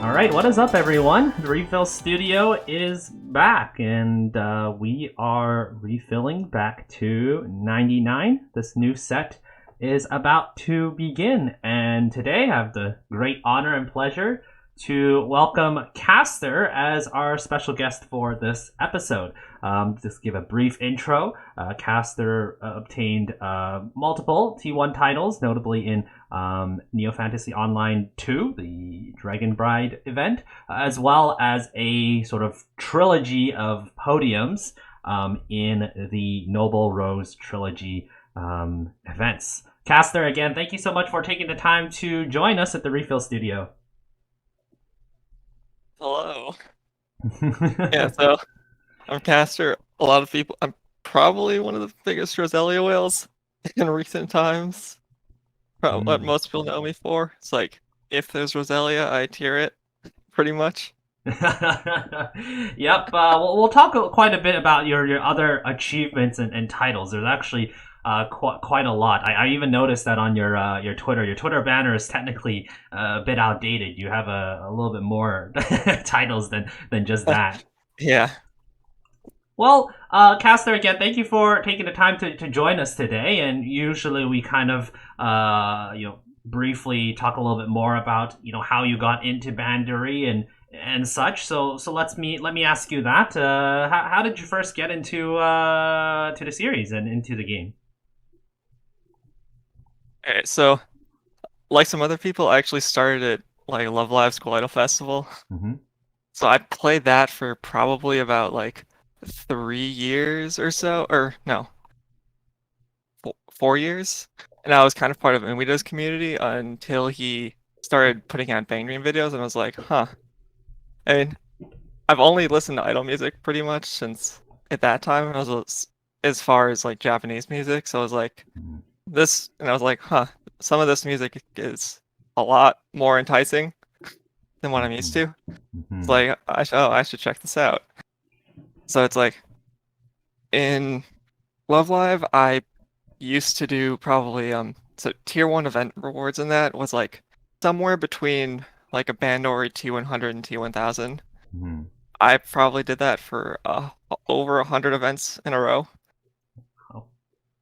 All right, what is up, everyone? The RePHIL studio is back, and we are refilling back to 99. This new set is about to begin, and today I have the great honor and pleasure to welcome Caster as our special guest for this episode. Just give a brief intro. Caster obtained multiple T1 titles, notably in Neo Fantasy Online 2, the Dragon Bride event, as well as a sort of trilogy of podiums in the Noble Rose trilogy events. Caster, again, thank you so much for taking the time to join us at the RePHIL studio. Hello. Yeah, so I'm Caster. A lot of people, I'm probably one of the biggest Roselia whales in recent times. What most people know me for. It's like, if there's Roselia, I tier it, pretty much. Yep. We'll talk quite a bit about your other achievements and titles. There's actually quite a lot. I even noticed that on your Twitter banner is technically a bit outdated. You have a little bit more titles than just that. Yeah. Well, Caster, again, thank you for taking the time to join us today. And usually we kind of briefly talk a little bit more about how you got into Bandori and such. So let me ask you that. How did you first get into to the series and into the game? Alright, so like some other people, I actually started at like Love Live School Idol Festival. Mm-hmm. So I played that for probably about like 3 years or so, or no, 4 years. And I was kind of part of Umido's community until he started putting out Banging videos, and I was like, huh. I mean, I've only listened to idol music pretty much since at that time. I was as far as like Japanese music, so I was like, this, and I was like, huh, some of this music is a lot more enticing than what I'm used to. It's like, I should check this out. So it's like, in Love Live, I used to do probably so tier 1 event rewards in that was like somewhere between like a Bandori T100 and T1000. I probably did that for over 100 events in a row. Oh,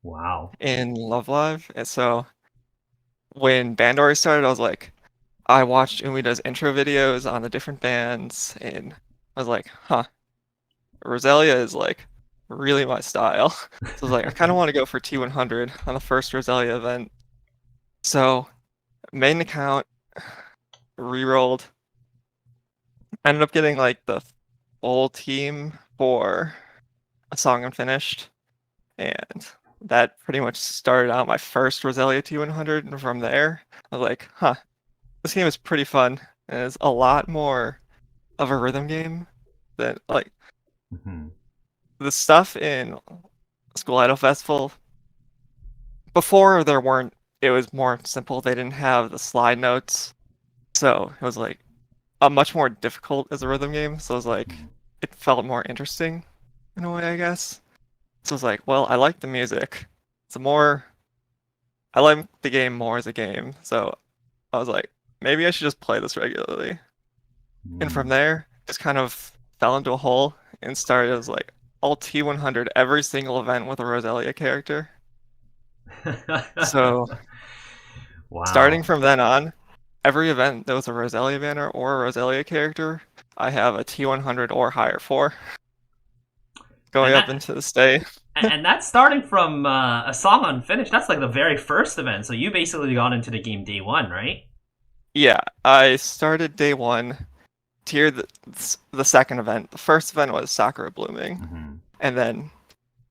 wow. In Love Live. And so when Bandori started, I was like, I watched Umida's intro videos on the different bands, and I was like, huh, Roselia is like really my style. So I was like, I kind of want to go for T100 on the first Roselia event. So main account, re-rolled, ended up getting like the full team for A Song Unfinished, and that pretty much started out my first Roselia T100, and from there, I was like, huh, this game is pretty fun, and it's a lot more of a rhythm game than, like, the stuff in School Idol Festival, before it was more simple, they didn't have the slide notes, so it was like, a much more difficult as a rhythm game, so it was like, it felt more interesting, in a way, I guess. So it's like, well, I like the music. I like the game more as a game. So I was like, maybe I should just play this regularly. And from there, just kind of fell into a hole and started as like all T100 every single event with a Roselia character. So wow. Starting from then on, every event that was a Roselia banner or a Roselia character, I have a T100 or higher for. Going up into this day. And that's starting from A Song Unfinished. That's like the very first event. So you basically got into the game day 1, right? Yeah, I started day 1, tiered the second event. The first event was Sakura Blooming, and then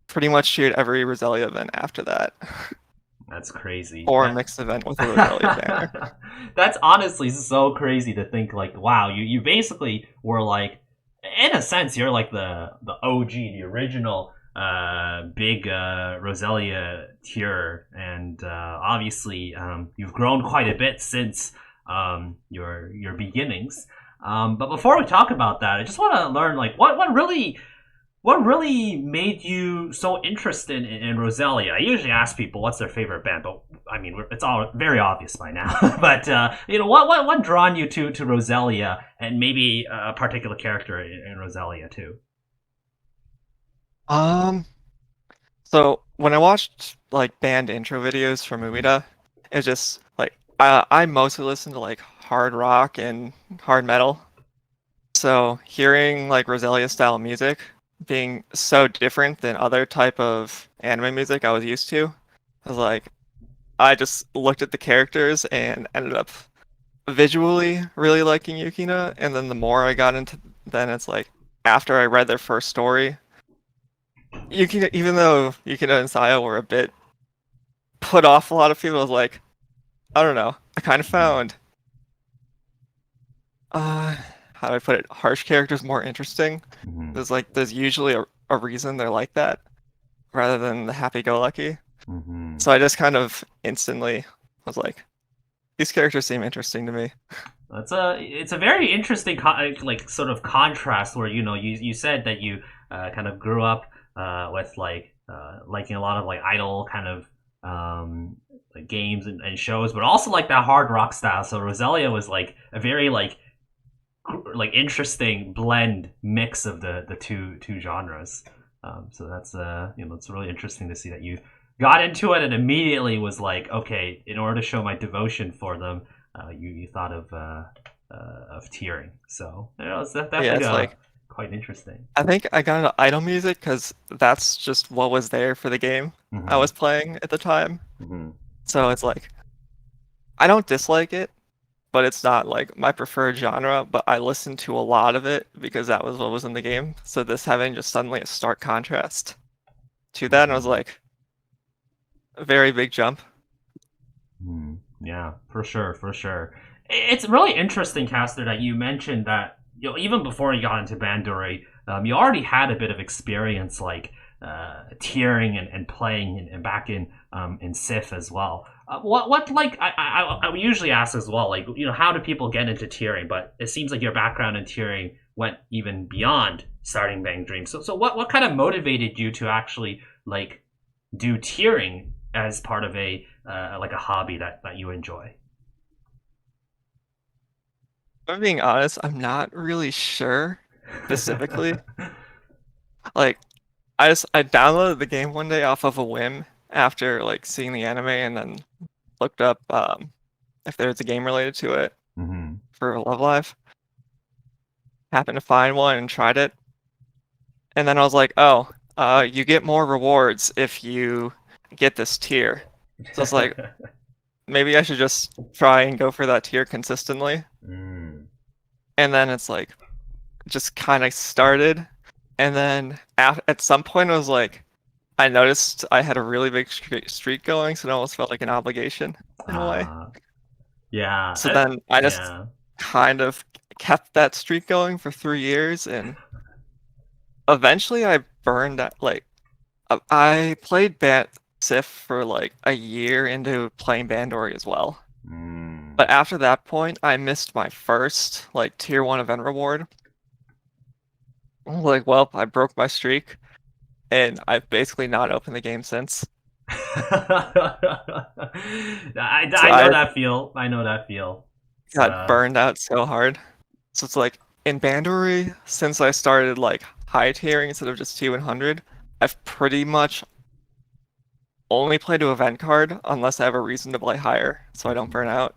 pretty much tiered every Roselia event after that. That's crazy. Or a mixed event with a Roselia banner. That's honestly so crazy to think, like, wow, you basically were like, in a sense, you're like the OG, the original big Roselia tier, and obviously you've grown quite a bit since your beginnings. But before we talk about that, I just want to learn, like, what really what really made you so interested in Roselia? I usually ask people what's their favorite band, but I mean it's all very obvious by now. But what drawn you to Roselia, and maybe a particular character in Roselia too? Um, so when I watched like band intro videos from Umida, it's just like I mostly listen to like hard rock and hard metal. So hearing like Rosalia style music being so different than other type of anime music I was used to, I was like, I just looked at the characters and ended up visually really liking Yukina. And then the more I got into, then it's like after I read their first story, Yukina, even though Yukina and Saya were a bit put off a lot of people, I was like, I don't know, I kind of found uh how do I put it, harsh characters more interesting. Mm-hmm. There's usually a reason they're like that rather than the happy-go-lucky. Mm-hmm. So I just kind of instantly was like, these characters seem interesting to me. It's a very interesting like sort of contrast where you said that you kind of grew up with like liking a lot of like idol kind of like games and shows, but also like that hard rock style. So Roselia was like a very like interesting blend mix of the two genres. So that's it's really interesting to see that you got into it and immediately was like, okay, in order to show my devotion for them, you thought of tiering. So it's Yeah, definitely it's like quite interesting. I think I got into idol music because that's just what was there for the game I Mm-hmm. was playing at the time. Mm-hmm. So it's like I don't dislike it, but it's not like my preferred genre. But I listened to a lot of it because that was what was in the game. So this having just suddenly a stark contrast to that, and I was Mm-hmm. like, a very big jump. Mm, yeah, for sure, for sure. It's really interesting, Caster, that you mentioned that even before you got into Bandori, you already had a bit of experience like tiering and playing and back in Sif as well. What like I would usually ask as well, like how do people get into tiering? But it seems like your background in tiering went even beyond starting Bang Dream. So what kind of motivated you to actually like do tiering as part of a like a hobby that you enjoy? If I'm being honest, I'm not really sure specifically. Like I downloaded the game one day off of a whim after like seeing the anime and then looked up if there's a game related to it Mm-hmm. for Love Live. Happened to find one and tried it. And then I was like, oh, you get more rewards if you get this tier. So it's like maybe I should just try and go for that tier consistently. Mm. And then it's like just kind of started. And then at some point I was like, I noticed I had a really big streak going, so it almost felt like an obligation in a way. uh, yeah, So then I just yeah. kind of kept that streak going for 3 years, and eventually I burned that. Like I played Sif for like a year into playing Bandori as well. Mm. But after that point, I missed my first like tier 1 event reward. I was like, well, I broke my streak, and I've basically not opened the game since. So I know I that feel. I know that feel. It's, got burned out so hard. So it's like in Bandori, since I started like high tiering instead of just T100, I've pretty much only played to event card unless I have a reason to play higher, so I don't burn out.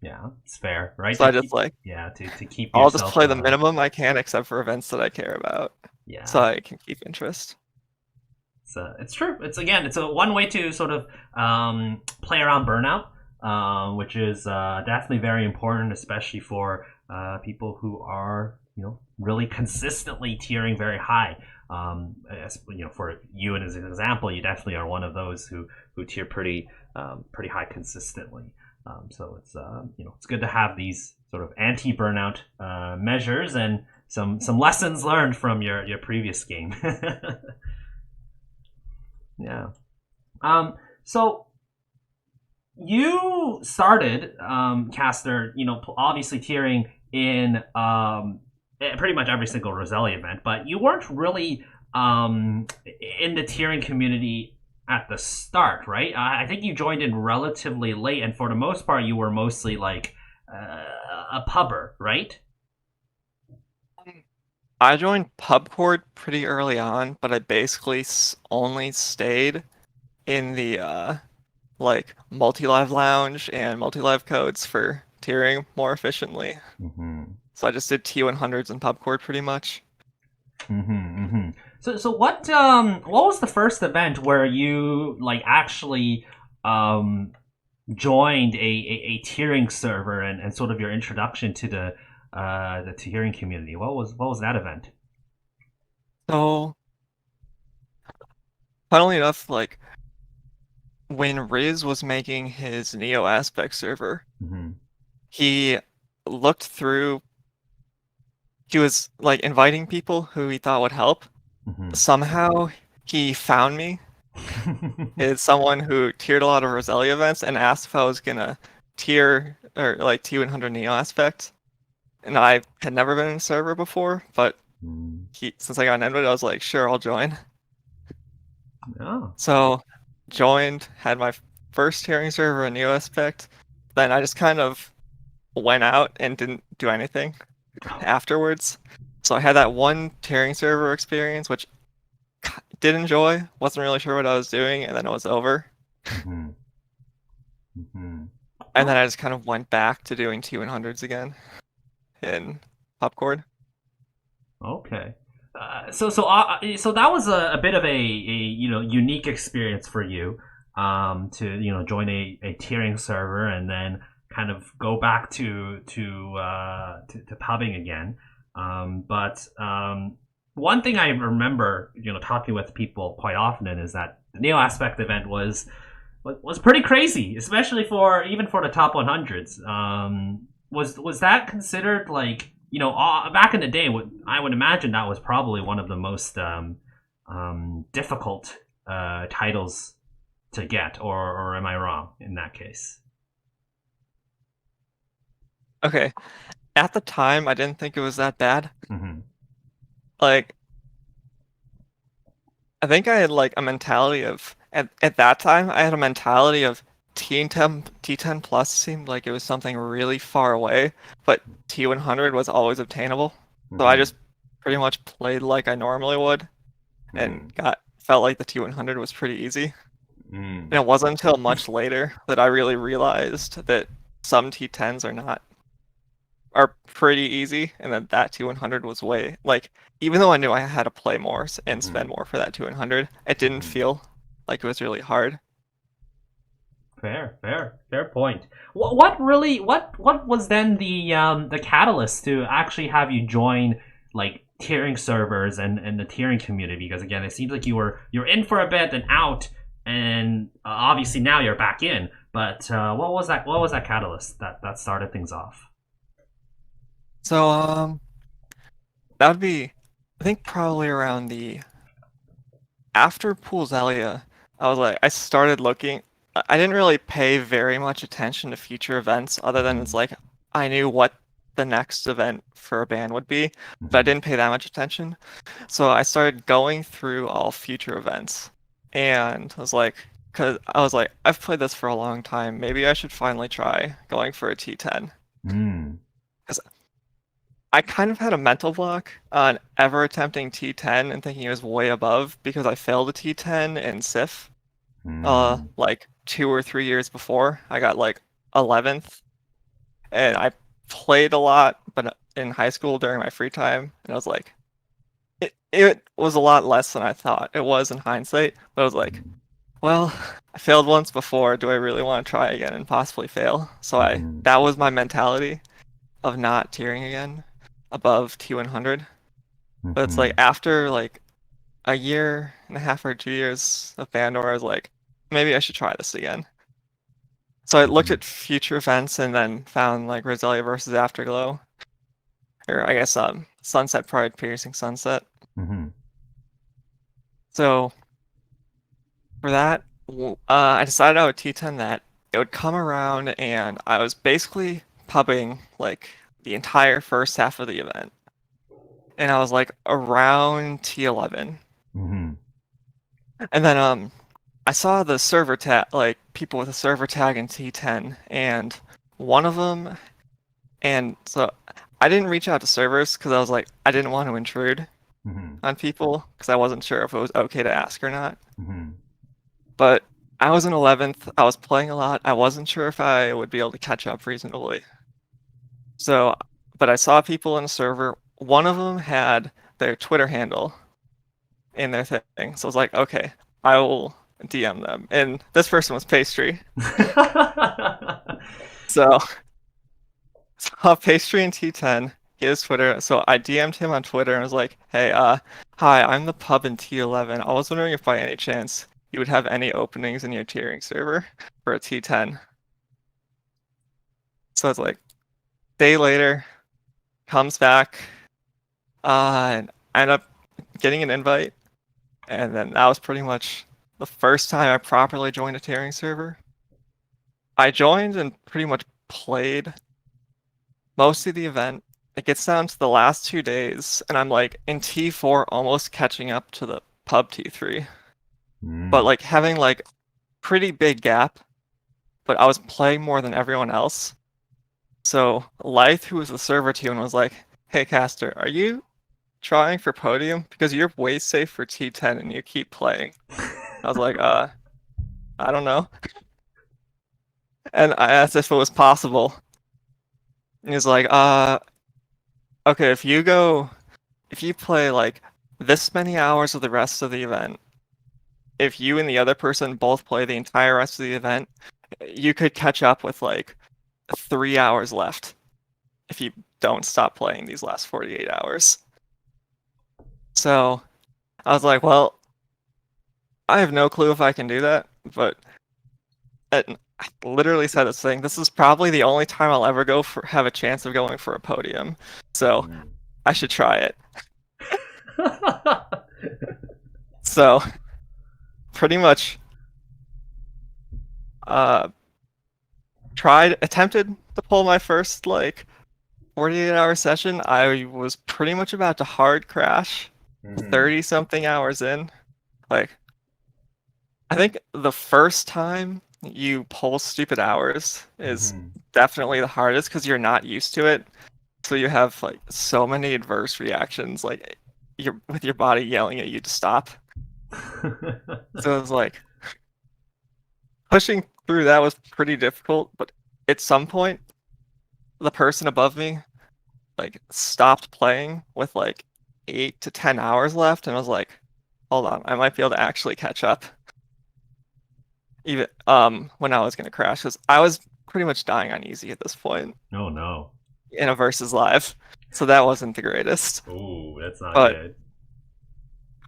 yeah, it's fair, right? So I just like Yeah, to keep I'll just yourself. play the minimum I can except for events that I care about, so Yeah, I can keep interest. it's true. It's a one way to sort of play around burnout, which is definitely very important, especially for people who are really consistently tiering very high. For you and as an example, you definitely are one of those who tier pretty high consistently. So it's good to have these sort of anti burnout measures and some lessons learned from your previous game. Yeah. So you started, Caster, obviously tiering pretty much every single Roselia event, but you weren't really in the tiering community at the start, right? I think you joined in relatively late, and for the most part, you were mostly like a pubber, right? I joined PubCord pretty early on, but I basically only stayed in the like multi-live lounge and multi-live codes for tiering more efficiently. Mm-hmm. So I just did T100s and PubCord pretty much. Mm-hmm, mm-hmm. So what was the first event where you like actually um joined a tiering server and sort of your introduction to the tiering community? What was that event? So funnily enough, like when Riz was making his Neo Aspect server, Mm-hmm. he looked through, he was like inviting people who he thought would help. Somehow he found me as someone who tiered a lot of Roselia events and asked if I was gonna tier or like T100 Neo Aspect. And I had never been in a server before, but Mm-hmm. since I got an invite, I was like, sure, I'll join. Oh. So joined, had my first tiering server in Neo Aspect. Then I just kind of went out and didn't do anything afterwards. So I had that one tiering server experience, which did enjoy, wasn't really sure what I was doing, and then it was over. Mm-hmm. Mm-hmm. And then Oh, I just kind of went back to doing T100s again in Popcord. okay. So that was a bit of a unique experience for you, to join a tiering server and then kind of go back to pubbing again. But one thing I remember talking with people quite often is that the Neo Aspect event was pretty crazy, especially for even for the top 100s. Was that considered like back in the day? I would imagine that was probably one of the most difficult titles to get, or am I wrong in that case? Okay, at the time, I didn't think it was that bad. Mm-hmm. Like, I think I had like a mentality of at that time I had a mentality of T10 plus seemed like it was something really far away, but T100 was always obtainable. So I Mm-hmm. just pretty much played like I normally would Mm-hmm. and got felt like the T100 was pretty easy. Mm. And it wasn't until much later that I really realized that some T10s are pretty easy, and that 200 was way like even though I knew I had to play more and Mm-hmm. spend more for that 200, it didn't Mm-hmm. feel like it was really hard. Fair point. What was then the catalyst to actually have you join like tiering servers and the tiering community? Because again, it seems like you're in for a bit then out, and obviously now you're back in. But what was that catalyst that started things off? So that would be I think probably around the after Pool Zelia, I started looking. I didn't really pay very much attention to future events, other than it's Mm-hmm. like I knew what the next event for a band would be, but I Mm-hmm. didn't pay that much attention. So I started going through all future events, and because I was like, I've played this for a long time. Maybe I should finally try going for a T10. Mm. Because I kind of had a mental block on ever attempting T10 and thinking it was way above because I failed a T10 in SIF Mm. like 2 or 3 years before. I got like 11th, and I played a lot, but in high school during my free time, and I was like, it was a lot less than I thought it was in hindsight. But I was like, well, I failed once before. Do I really want to try again and possibly fail? So Mm-hmm. that was my mentality of not tiering again above T100. But it's like Mm-hmm. after like a year and a half or 2 years of Bandor, I was like, maybe I should try this again. So I looked Mm-hmm. at future events and then found like Roselia versus Afterglow, or I guess Sunset Pride Piercing Sunset. Mm-hmm. So for that, I decided I would T10 that. It would come around, and I was basically pubbing like the entire first half of the event. and I was like around T11. Hmm. And then I saw the server tag, like people with a server tag in T10, and one of them, and so I didn't reach out to servers because I was like, I didn't want to intrude Hmm. on people because I wasn't sure if it was okay to ask or not. Hmm. But I was in 11th, I was playing a lot, I wasn't sure if I would be able to catch up reasonably. So, but I saw people in a server, one of them had their Twitter handle in their thing, so I was like, okay, I will DM them. And this person was Pastry. So saw Pastry in T10, he has Twitter, so I DM'd him on Twitter and was like, hey, hi, I'm the pub in T11. I was wondering if by any chance you would have any openings in your tiering server for a T10. So it's like, day later, comes back, and I end up getting an invite, and then that was pretty much the first time I properly joined a tiering server. I joined and pretty much played most of the event. It gets down to the last 2 days, and I'm like in T4 almost catching up to the pub T3. But Mm. like having like pretty big gap, but I was playing more than everyone else. So Lythe, who was the server tune, was like, hey Caster, are you trying for podium? Because you're way safe for T10 and you keep playing. I was like, I don't know. And I asked if it was possible. And he's like, okay, if you play like this many hours of the rest of the event, if you and the other person both play the entire rest of the event, you could catch up with like 3 hours left if you don't stop playing these last 48 hours. So I was like, well, I have no clue if I can do that, but I literally said this thing. This is probably the only time I'll ever have a chance of going for a podium. So Mm. I should try it. So pretty much uh attempted to pull my first like 48-hour session. I was pretty much about to hard crash Mhm. 30 something hours in. Like I think the first time you pull stupid hours is Mhm. definitely the hardest because you're not used to it. So you have like so many adverse reactions, like with your body yelling at you to stop. So it was like pushing through that was pretty difficult, but at some point the person above me like stopped playing with like 8 to 10 hours left, and I was like, hold on, I might be able to actually catch up. Even when I was gonna crash, because I was pretty much dying on easy at this point Oh no. in a versus live, so that wasn't the greatest. Ooh, that's not But good.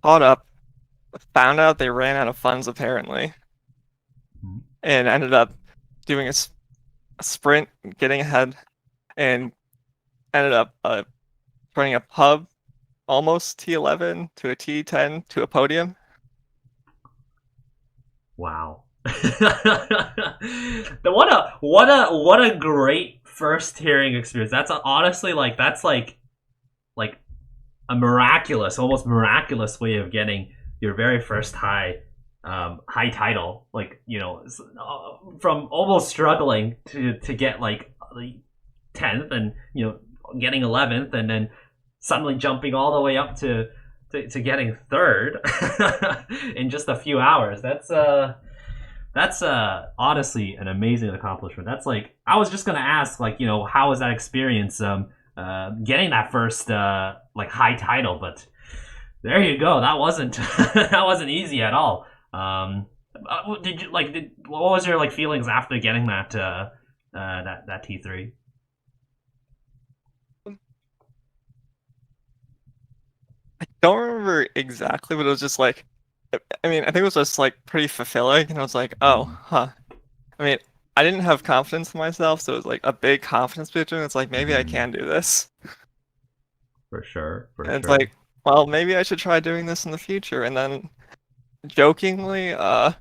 caught up, found out they ran out of funds apparently, Mhm. and ended up doing a sprint, getting ahead, and ended up running a pub almost T11 to a T10 to a podium. Wow. What a great first hearing experience. That's honestly like like a miraculous, almost miraculous way of getting your very first high title. Like from almost struggling to get like the 10th, and getting 11th, and then suddenly jumping all the way up to getting third in just a few hours. That's honestly an amazing accomplishment. That's like, I was just gonna ask, like, how was that experience getting that first like high title, but there you go. That wasn't that wasn't easy at all. Did you like what was your like feelings after getting that T3? I don't remember exactly, but it was just like, I mean, I think it was just like pretty fulfilling, and I was like, oh, Mm-hmm. huh. I mean, I didn't have confidence in myself, so it was like a big confidence boost, and it's like maybe I Mm-hmm. can do this. For sure, for And it's sure. like, well, maybe I should try doing this in the future. And then jokingly, a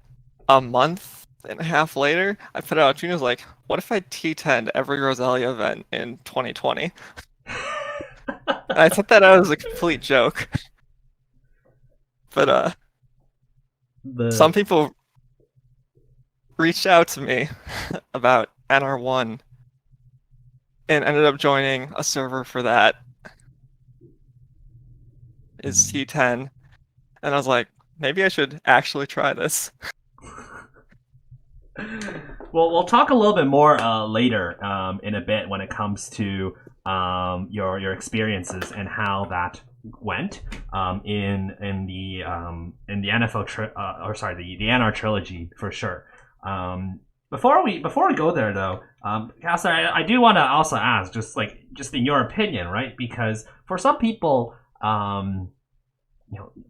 month and a half later, I put out June was like, what if I T10 every Roselia event in 2020? I thought that was a complete joke. But some The people reached out to me about NR1 and ended up joining a server for that is T10. And I was like, maybe I should actually try this. well, we'll talk a little bit more later in a bit when it comes to your experiences and how that went in the NFL or sorry the NR trilogy for sure. Before we go there though, Cassie, I do want to also ask just in your opinion, right? Because for some people,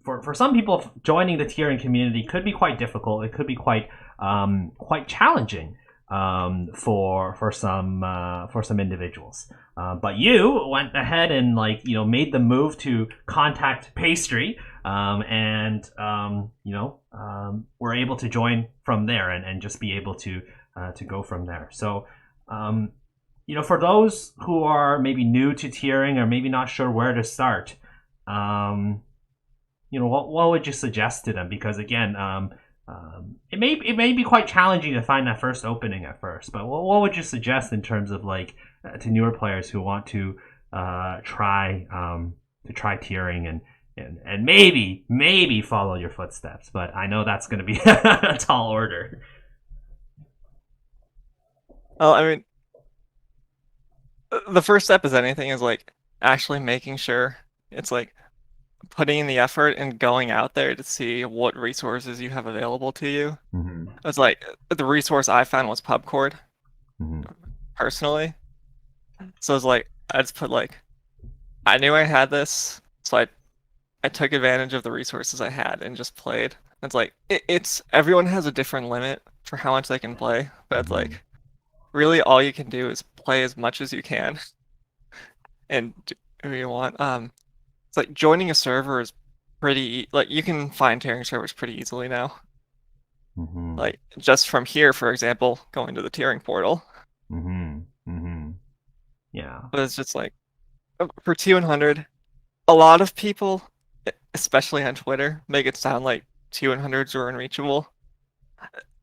for some people, joining the tiering community could be quite difficult. It could be quite challenging for some individuals. But you went ahead and made the move to contact Pastry, were able to join from there and just be able to go from there. So. For those who are maybe new to tiering or maybe not sure where to start, what would you suggest to them? Because again, it may be quite challenging to find that first opening at first. But what would you suggest in terms of to newer players who want to try tiering and maybe follow your footsteps? But I know that's going to be a tall order. Well, I mean, the first step is anything is actually making sure it's putting in the effort and going out there to see what resources you have available to you. Mm-hmm. It's the resource I found was PubCord, personally. So it's I just put I knew I had this, so I took advantage of the resources I had and just played. It's it's everyone has a different limit for how much they can play, but it's really all you can do is play as much as you can and do what you want. It's joining a server is pretty you can find tiering servers pretty easily now. Just from here, for example, going to the tiering portal. Yeah. But it's just for T100, a lot of people, especially on Twitter, make it sound like T100s are unreachable.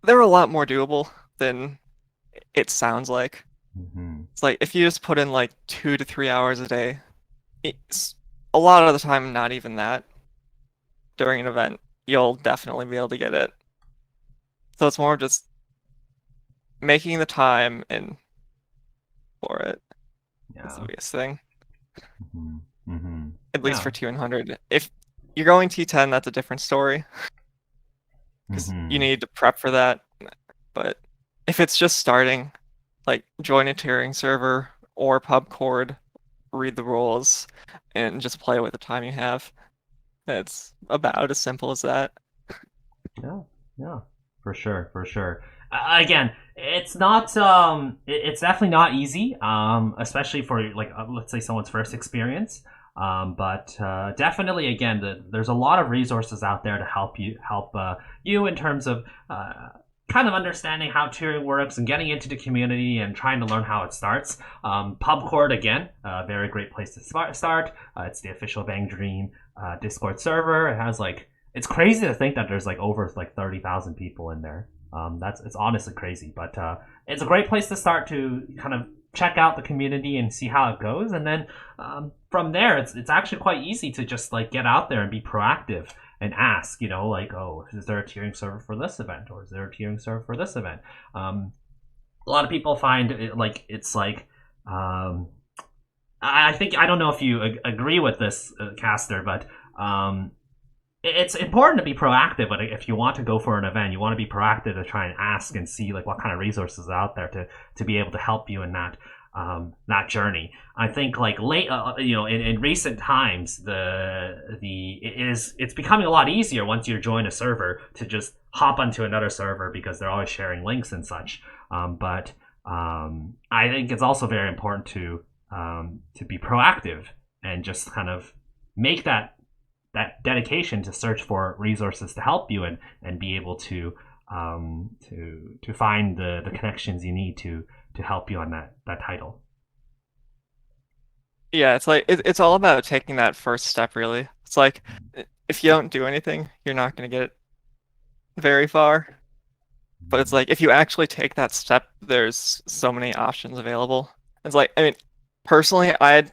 They're a lot more doable than it sounds like. It's if you just put in 2 to 3 hours a day, it's a lot of the time not even that. During an event, you'll definitely be able to get it. So it's more just making the time and for it. Yeah. That's the biggest thing. At Yeah. least for T100. If you're going T10, that's a different story. Because you need to prep for that. But if it's just starting, join a tiering server or PubCord, read the rules, and just play with the time you have. It's about as simple as that. Yeah, for sure. Again, it's not it's definitely not easy, especially for let's say someone's first experience. But definitely, again, there's a lot of resources out there to help you in terms of kind of understanding how tiering works and getting into the community and trying to learn how it starts. PubCord, again, a very great place to start. It's the official Bang Dream Discord server. It has it's crazy to think that there's over 30,000 people in there. It's honestly crazy, but it's a great place to start to kind of check out the community and see how it goes, and then from there, it's actually quite easy to just get out there and be proactive and ask, oh, is there a tiering server for this event, or is there a tiering server for this event? A lot of people find it, I think I don't know if you agree with this, Caster, but it's important to be proactive. But if you want to go for an event, you want to be proactive to try and ask and see what kind of resources are out there to be able to help you in that journey. I think in recent times it's becoming a lot easier once you join a server to just hop onto another server because they're always sharing links and such. But I think it's also very important to be proactive and just kind of make that dedication to search for resources to help you and be able to find the connections you need to help you on that title. Yeah, it's like it's all about taking that first step, really. It's like if you don't do anything, you're not going to get very far. But it's like if you actually take that step, there's so many options available. It's like, I mean, personally, I had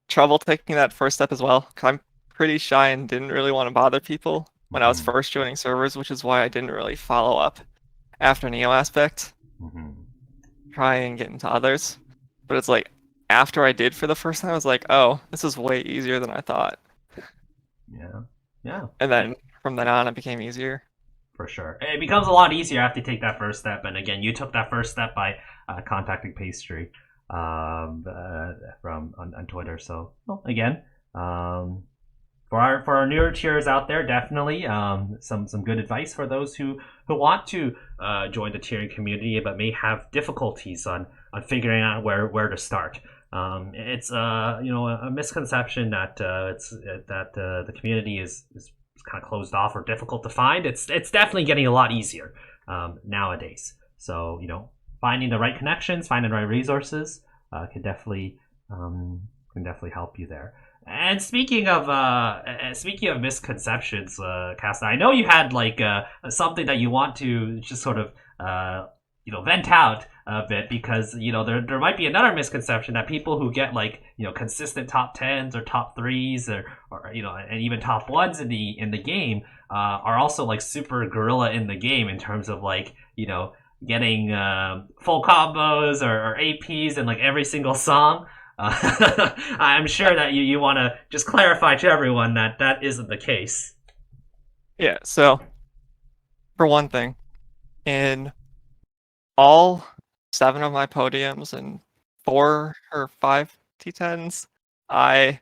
trouble taking that first step as well, 'cause I'm pretty shy and didn't really want to bother people when I was Mhm. first joining servers, which is why I didn't really follow up after Neo Aspect, Mhm. try and get into others. But it's like after I did for the first time, I was like, oh, this is way easier than I thought. Yeah. Yeah. And then from then on, it became easier. For sure. It becomes a lot easier after you take that first step. And again, you took that first step by contacting Pastry from on Twitter. So well, again, um, for our newer tiers out there, definitely some good advice for those who want to join the tiering community but may have difficulties on figuring out where to start. It's a misconception that the community is kind of closed off or difficult to find. It's definitely getting a lot easier nowadays. So finding the right connections, finding the right resources can definitely help you there. And speaking of misconceptions, Casta, I know you had like something that you want to just sort of vent out a bit because there might be another misconception that people who get like consistent top tens or top threes or and even top ones in the game are also like super gorilla in the game in terms of like getting full combos or APs in like every single song. I'm sure that you want to just clarify to everyone that that isn't the case. Yeah, so for one thing, in all 7 of my podiums and 4 or 5 T10s, I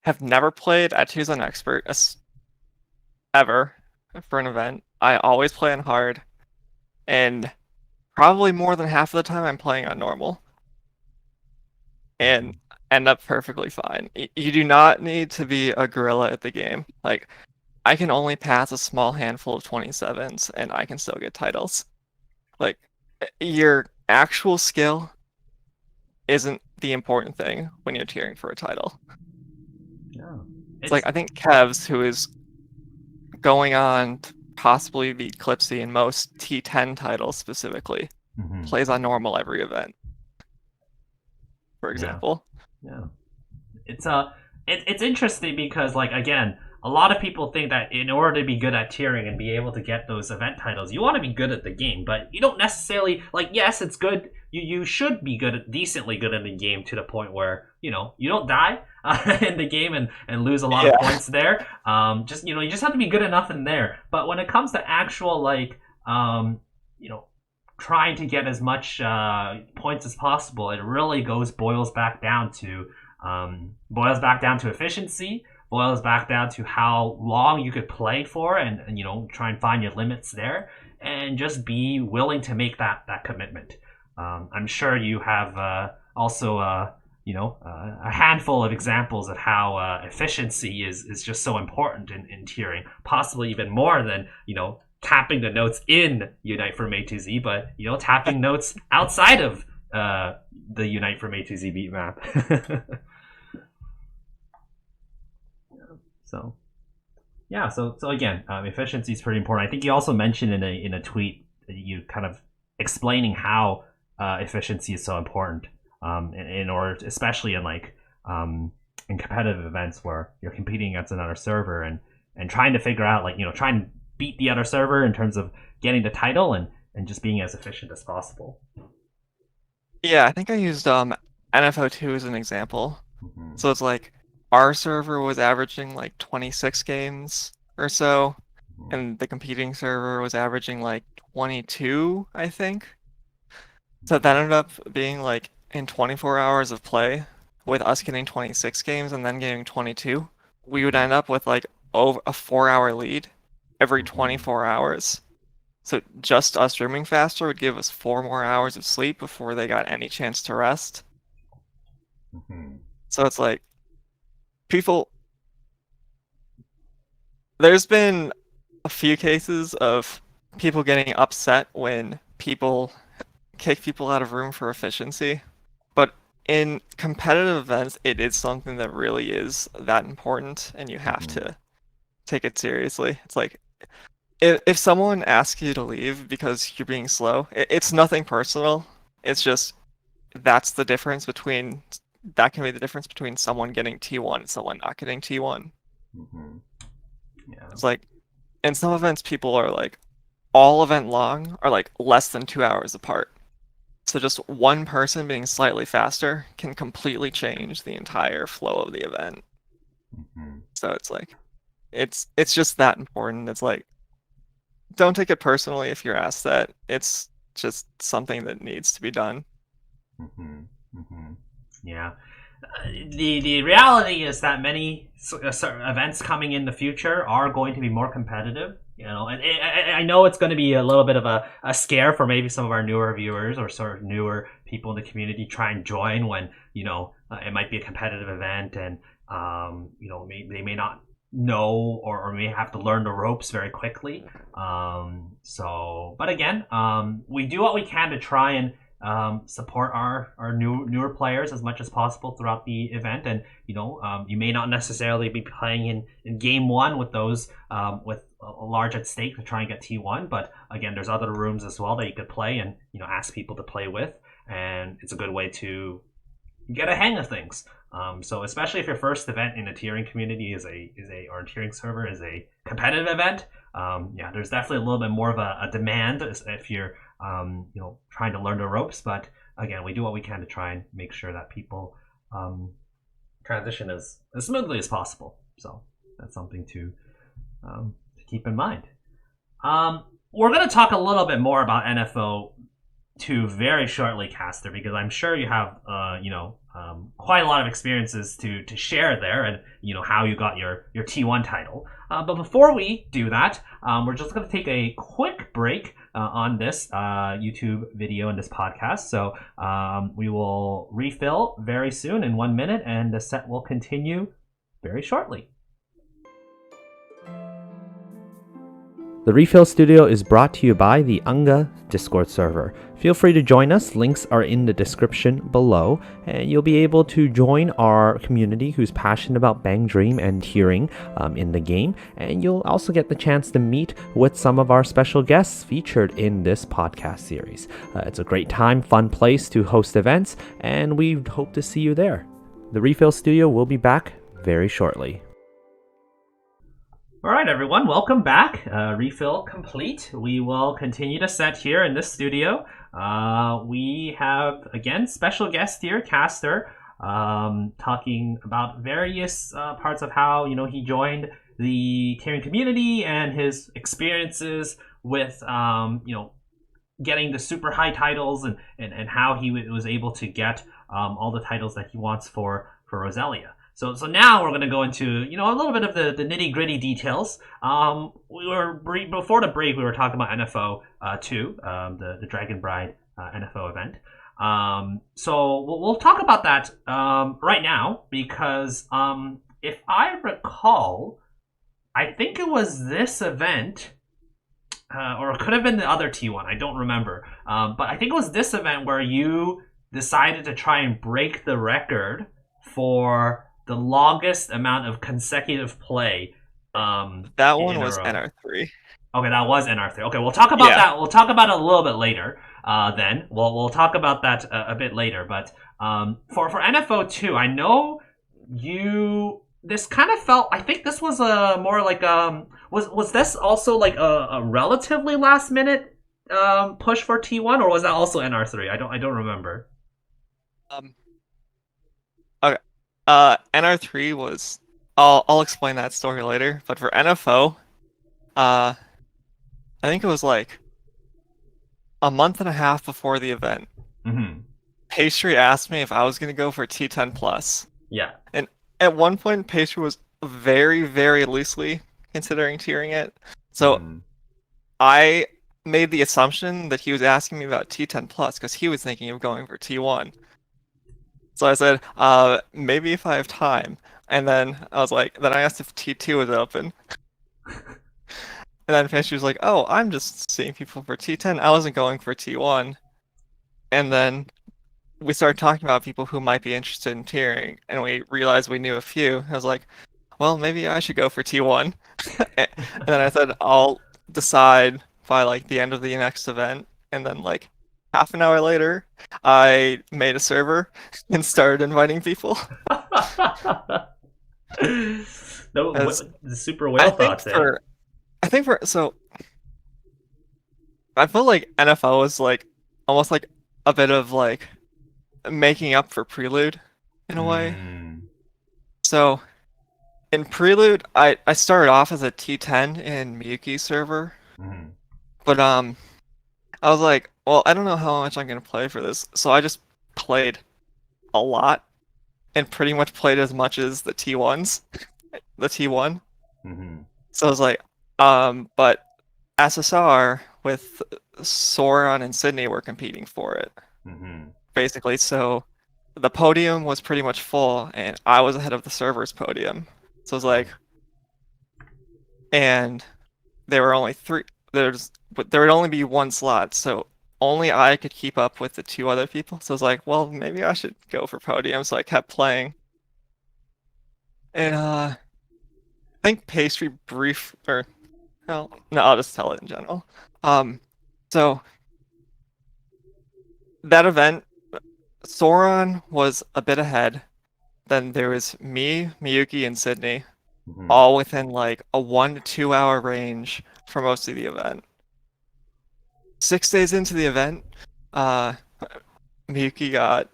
have never played at Choose an Expert ever for an event. I always play on hard, and probably more than half of the time I'm playing on normal, and end up perfectly fine. You do not need to be a gorilla at the game. Like, I can only pass a small handful of 27s, and I can still get titles. Like, your actual skill isn't the important thing when you're tiering for a title. No, It's like it's I think Kevs, who is going on to possibly beat Clipsy in most T10 titles specifically, mhm. plays on normal every event, for Yeah, example. yeah. It's it's interesting because like again, a lot of people think that in order to be good at tiering and be able to get those event titles, you want to be good at the game, but you don't necessarily like. Yes, it's good. You should be decently good in the game to the point where you don't die in the game and lose a lot of Yeah. points there. Just you just have to be good enough in there. But when it comes to actual like you know trying to get as much points as possible, it really boils back down to efficiency, boils back down to how long you could play for, and try and find your limits there, and just be willing to make that commitment. I'm sure you have also a handful of examples of how efficiency is just so important in tiering, possibly even more than tapping the notes in Unite from A to Z, but tapping notes outside of the Unite from A to Z beat map. So yeah, so again, efficiency is pretty important. I think you also mentioned in a tweet you kind of explaining how efficiency is so important in order, especially in like in competitive events where you're competing against another server and trying to figure out like try and beat the other server in terms of getting the title and just being as efficient as possible. Yeah, I think I used NFO2 as an example. Mm-hmm. So it's like our server was averaging like 26 games or so, and the competing server was averaging like 22, I think. So that ended up being like in 24 hours of play, with us getting 26 games and then getting 22, we would end up with like over a 4-hour lead every Mm-hmm. 24 hours. So just us streaming faster would give us 4 more hours of sleep before they got any chance to rest. Mm-hmm. So it's like people, there's been a few cases of people getting upset when people kick people out of room for efficiency. But in competitive events, it is something that really is that important, and you have Hmm. to take it seriously. It's like if someone asks you to leave because you're being slow, it's nothing personal. It's just that's the difference between that can be the difference between someone getting T1 and someone not getting T1. Hmm. Yeah. It's like in some events, people are like all event long are like less than 2 hours apart. So just one person being slightly faster can completely change the entire flow of the event. Hmm. So it's like it's just that important. It's like don't take it personally if you're asked that. It's just something that needs to be done. Hmm. Hmm. Yeah. The reality is that many events coming in the future are going to be more competitive. You know, and I know it's going to be a little bit of a scare for maybe some of our newer viewers or sort of newer people in the community try and join when it might be a competitive event and they may not know or may have to learn the ropes very quickly. But again, we do what we can to try and support our newer players as much as possible throughout the event. And you may not necessarily be playing in game one with those with a large at stake to try and get T1. But again, there's other rooms as well that you could play and ask people to play with, and it's a good way to get a hang of things. So especially if your first event in a tiering community or a tiering server is a competitive event, yeah, there's definitely a little bit more of a demand if you're trying to learn the ropes. But again, we do what we can to try and make sure that people transition as smoothly as possible. So that's something to keep in mind. We're going to talk a little bit more about NFO two very shortly, Caster, because I'm sure you have quite a lot of experiences to share there, and how you got your T1 title. But before we do that, we're just going to take a quick break on this YouTube video and this podcast. So we will refill very soon in 1 minute, and the set will continue very shortly. The Refill Studio is brought to you by the Unga Discord server. Feel free to join us. Links are in the description below, and you'll be able to join our community who's passionate about Bang Dream and tiering in the game. And you'll also get the chance to meet with some of our special guests featured in this podcast series. It's a great time, fun place to host events, and we hope to see you there. The Refill Studio will be back very shortly. All right, everyone, welcome back. Refill complete. We will continue to set here in this studio. We have, again, special guest here, Caster, talking about various parts of how, he joined the tiering community and his experiences with, getting the super high titles and how he was able to get all the titles that he wants for Roselia. So now we're going to go into a little bit of the nitty gritty details. Before the break we were talking about NFO 2, the Dragon Bride NFO event. So we'll talk about that right now because if I recall, I think it was this event. Or it could have been the other T1. I don't remember. But I think it was this event where you decided to try and break the record for the longest amount of consecutive play That one in a was row. NR3. Okay, that was NR3. Okay, we'll talk about that. We'll talk about it a little bit later. Then we'll talk about that a bit later. But for NFO 2, I know you. This kind of felt. I think this was a more like was this also like a relatively last minute push for T1, or was that also NR3? I don't remember. Um, okay. NR3 was. I'll explain that story later. But for NFO, I think it was like a month and a half before the event. Mm-hmm. Pastry asked me if I was gonna go for T10 plus, Yeah. and at one point Pastry was very, very loosely considering tiering it. So Mm-hmm. I made the assumption that he was asking me about T10 plus because he was thinking of going for T1. So I said, maybe if I have time. And then then I asked if T2 was open. And then Pastry was like, oh, I'm just seeing people for T10. I wasn't going for T1. And then we started talking about people who might be interested in tiering, and we realized we knew a few. I was like, well, maybe I should go for T1. And then I said, I'll decide by like the end of the next event. And then like half an hour later, I made a server and started inviting people. No, As the super I whale think thoughts, eh? for I think for so I feel like NFL was like almost like a bit of like making up for Prelude in a way. Mm. So in Prelude, I started off as a T10 in Miyuki's server, Mm. but I was like, well, I don't know how much I'm gonna play for this, so I just played a lot and pretty much played as much as the T1s, the T1. Mm-hmm. So I was like, but SSR with Sauron and Sydney were competing for it, Mm-hmm. basically. So the podium was pretty much full, and I was ahead of the server's podium. So it was like, and there were only three. But there would only be one slot, so only I could keep up with the two other people. So I was like, well, maybe I should go for podium. So I kept playing, and I think pastry brief or no, I'll just tell it in general. Um, so that event, Sauron was a bit ahead. Then there was me, Miyuki, and Sydney, Mm-hmm. all within like a 1 to 2 hour range for most of the event. 6 days into the event, uh, Miyuki got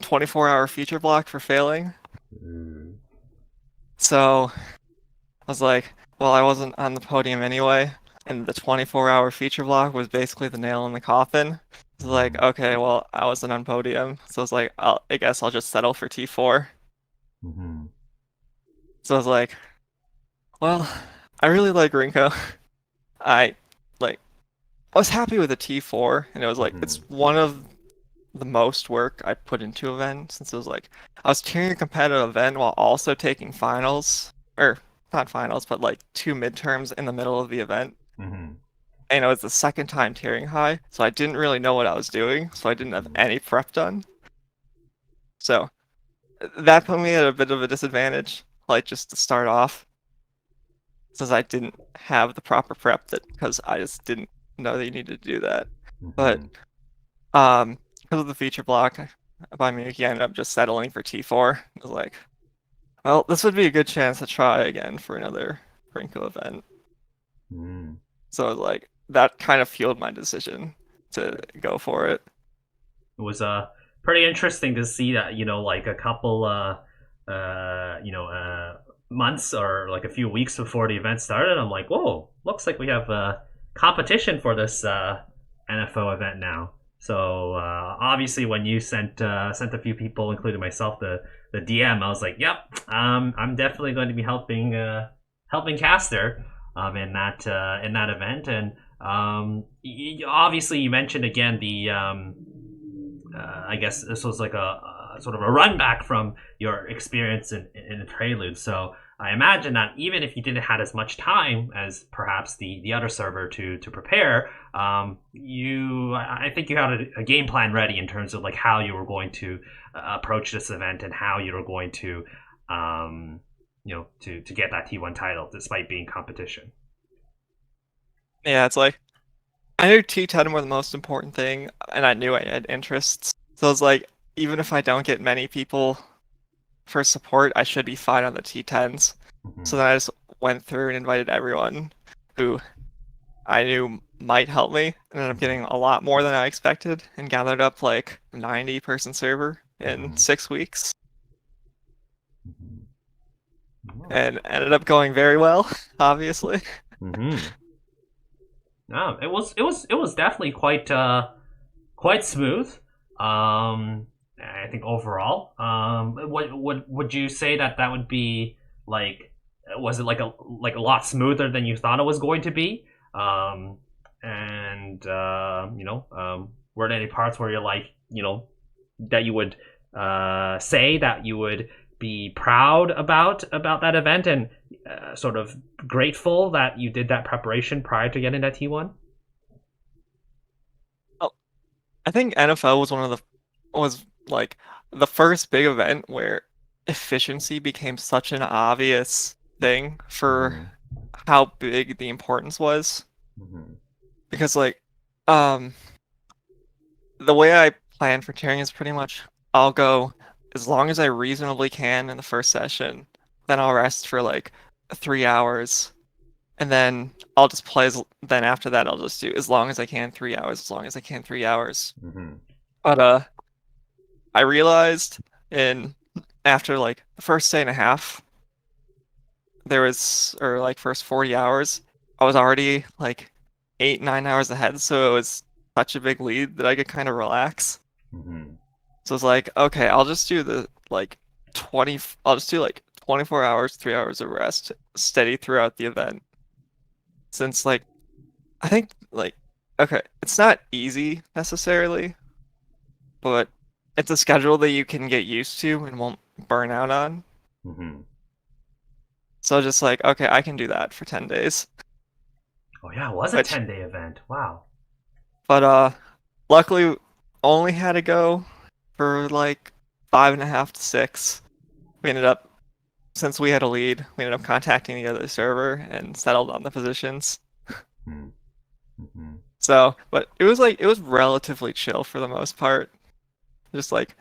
24-hour feature block for failing. Mm. So I was like, well, I wasn't on the podium anyway, and the 24-hour feature block was basically the nail in the coffin. It's like, Mm-hmm. okay, well, I wasn't on podium, so I was like, I guess I'll just settle for T4. Mm-hmm. So I was like, well, I really like Rinko. I like, I was happy with the T4, and it was like, it's Mm-hmm. one of the most work I put into event since it was like I was carrying a competitive event while also taking finals or not finals, but like two midterms in the middle of the event. Mm-hmm. And it was the second time tearing high, so I didn't really know what I was doing, so I didn't have any prep done. So that put me at a bit of a disadvantage, like just to start off, since I didn't have the proper prep that because I just didn't know that you needed to do that. But Mm-hmm. because of the feature block by Miyuki, I ended up just settling for T4. I was like, well, this would be a good chance to try again for another Rinko event. Mm-hmm. So I was like, that kind of fueled my decision to go for it. It was pretty interesting to see that, like a couple months or like a few weeks before the event started. I'm like, whoa, looks like we have competition for this NFO event now. So obviously, when you sent a few people, including myself, the DM, I was like, yep, I'm definitely going to be helping Caster in that event. And obviously, you mentioned again the I guess this was like a sort of a run back from your experience in the Prelude. So I imagine that even if you didn't have as much time as perhaps the other server to prepare, I think you had a game plan ready in terms of like how you were going to approach this event and how you were going to to get that T1 title despite being competition. Yeah, it's like I knew T10 were the most important thing, and I knew I had interests. So I was like, even if I don't get many people for support, I should be fine on the T10s. So Mm-hmm. then I just went through and invited everyone who I knew might help me, and ended up getting a lot more than I expected, and gathered up like 90-person server in Mm-hmm. 6 weeks, Mm-hmm. and ended up going very well, obviously. Mm-hmm. No, it was definitely quite smooth. I think overall. Would you say that would be like? Was it like a lot smoother than you thought it was going to be? And were there any parts where you're like, that you would say that you would be proud about that event and sort of grateful that you did that preparation prior to getting that T1? Oh, I think NFL was one of the was like the first big event where efficiency became such an obvious thing for Mm-hmm. how big the importance was. Mm-hmm. Because like um the way I plan for tearing is pretty much I'll go as long as I reasonably can in the first session, then I'll rest for like 3 hours, and then I'll just play then after that I'll just do as long as I can 3 hours, as long as I can 3 hours. Mm-hmm. But I realized in after like the first day and a half, there was or like first 40 hours, I was already like 8, 9 hours ahead, so it was such a big lead that I could kind of relax. Mm-hmm. So it's like, okay, I'll just do the like 20, I'll just do like 24 hours, 3 hours of rest steady throughout the event. Since like, I think like, okay, it's not easy necessarily, but it's a schedule that you can get used to and won't burn out on. Mm-hmm. So just like, okay, I can do that for 10 days. Oh yeah, it was a Which, 10-day event. Wow. but luckily only had to go for like 5.5 to 6. We ended up Since we had a lead, we ended up contacting the other server and settled on the positions. Mm-hmm. So, but it was relatively chill for the most part. Just like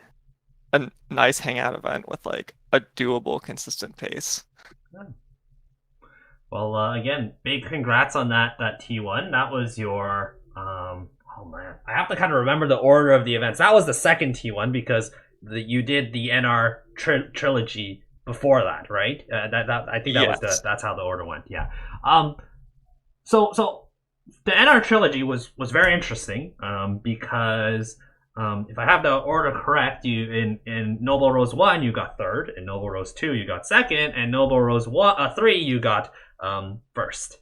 a nice hangout event with like a doable, consistent pace. Well, again, big congrats on that T1. That was your oh man, I have to kind of remember the order of the events. That was the second T1 because you did the NR trilogy before that, right? That I think that was Yes. that's how the order went. Yeah. Um. So the NR trilogy was very interesting because if I have the order correct, you in Noble Rose 1 you got third, in Noble Rose 2 you got second, and Noble Rose 3 you got first.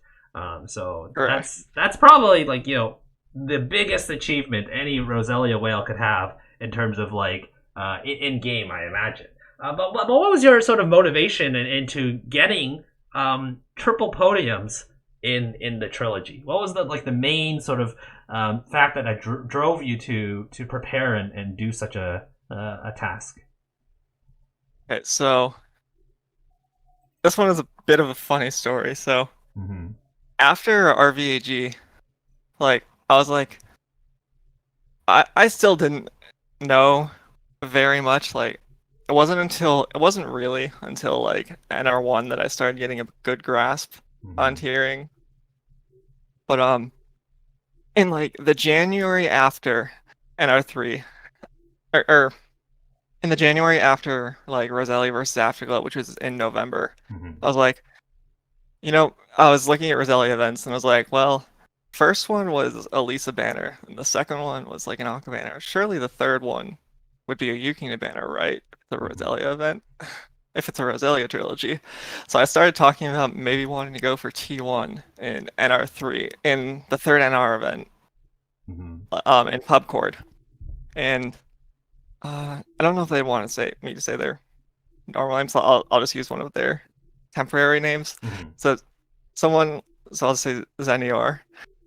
So Correct. that's probably like the biggest achievement any Roselia whale could have in terms of like in game, I imagine. But what was your sort of motivation into getting triple podiums in the trilogy? What was the main sort of fact that drove you to prepare and do such a task? Okay, so this one is a bit of a funny story. So Mm-hmm. after RVAG, like I was like, I still didn't know very much. Like it wasn't really until like NR1 that I started getting a good grasp on Mm-hmm. tiering. But in like the January after NR3, or in the January after like Roselia versus Afterglow, which was in November, Mm-hmm. I was like, I was looking at Roselia events and I was like, well, first one was a Lisa banner, and the second one was like an Aqua banner. Surely the third one would be a Yukina banner, right? The Mm-hmm. Roselia event, if it's a Roselia trilogy. So I started talking about maybe wanting to go for T1 in NR3 in the third NR event, Mm-hmm. in PubCord. And I don't know if they want me to say their normal names, so I'll just use one of their temporary names. Mm-hmm. So someone, so I'll say Zenior.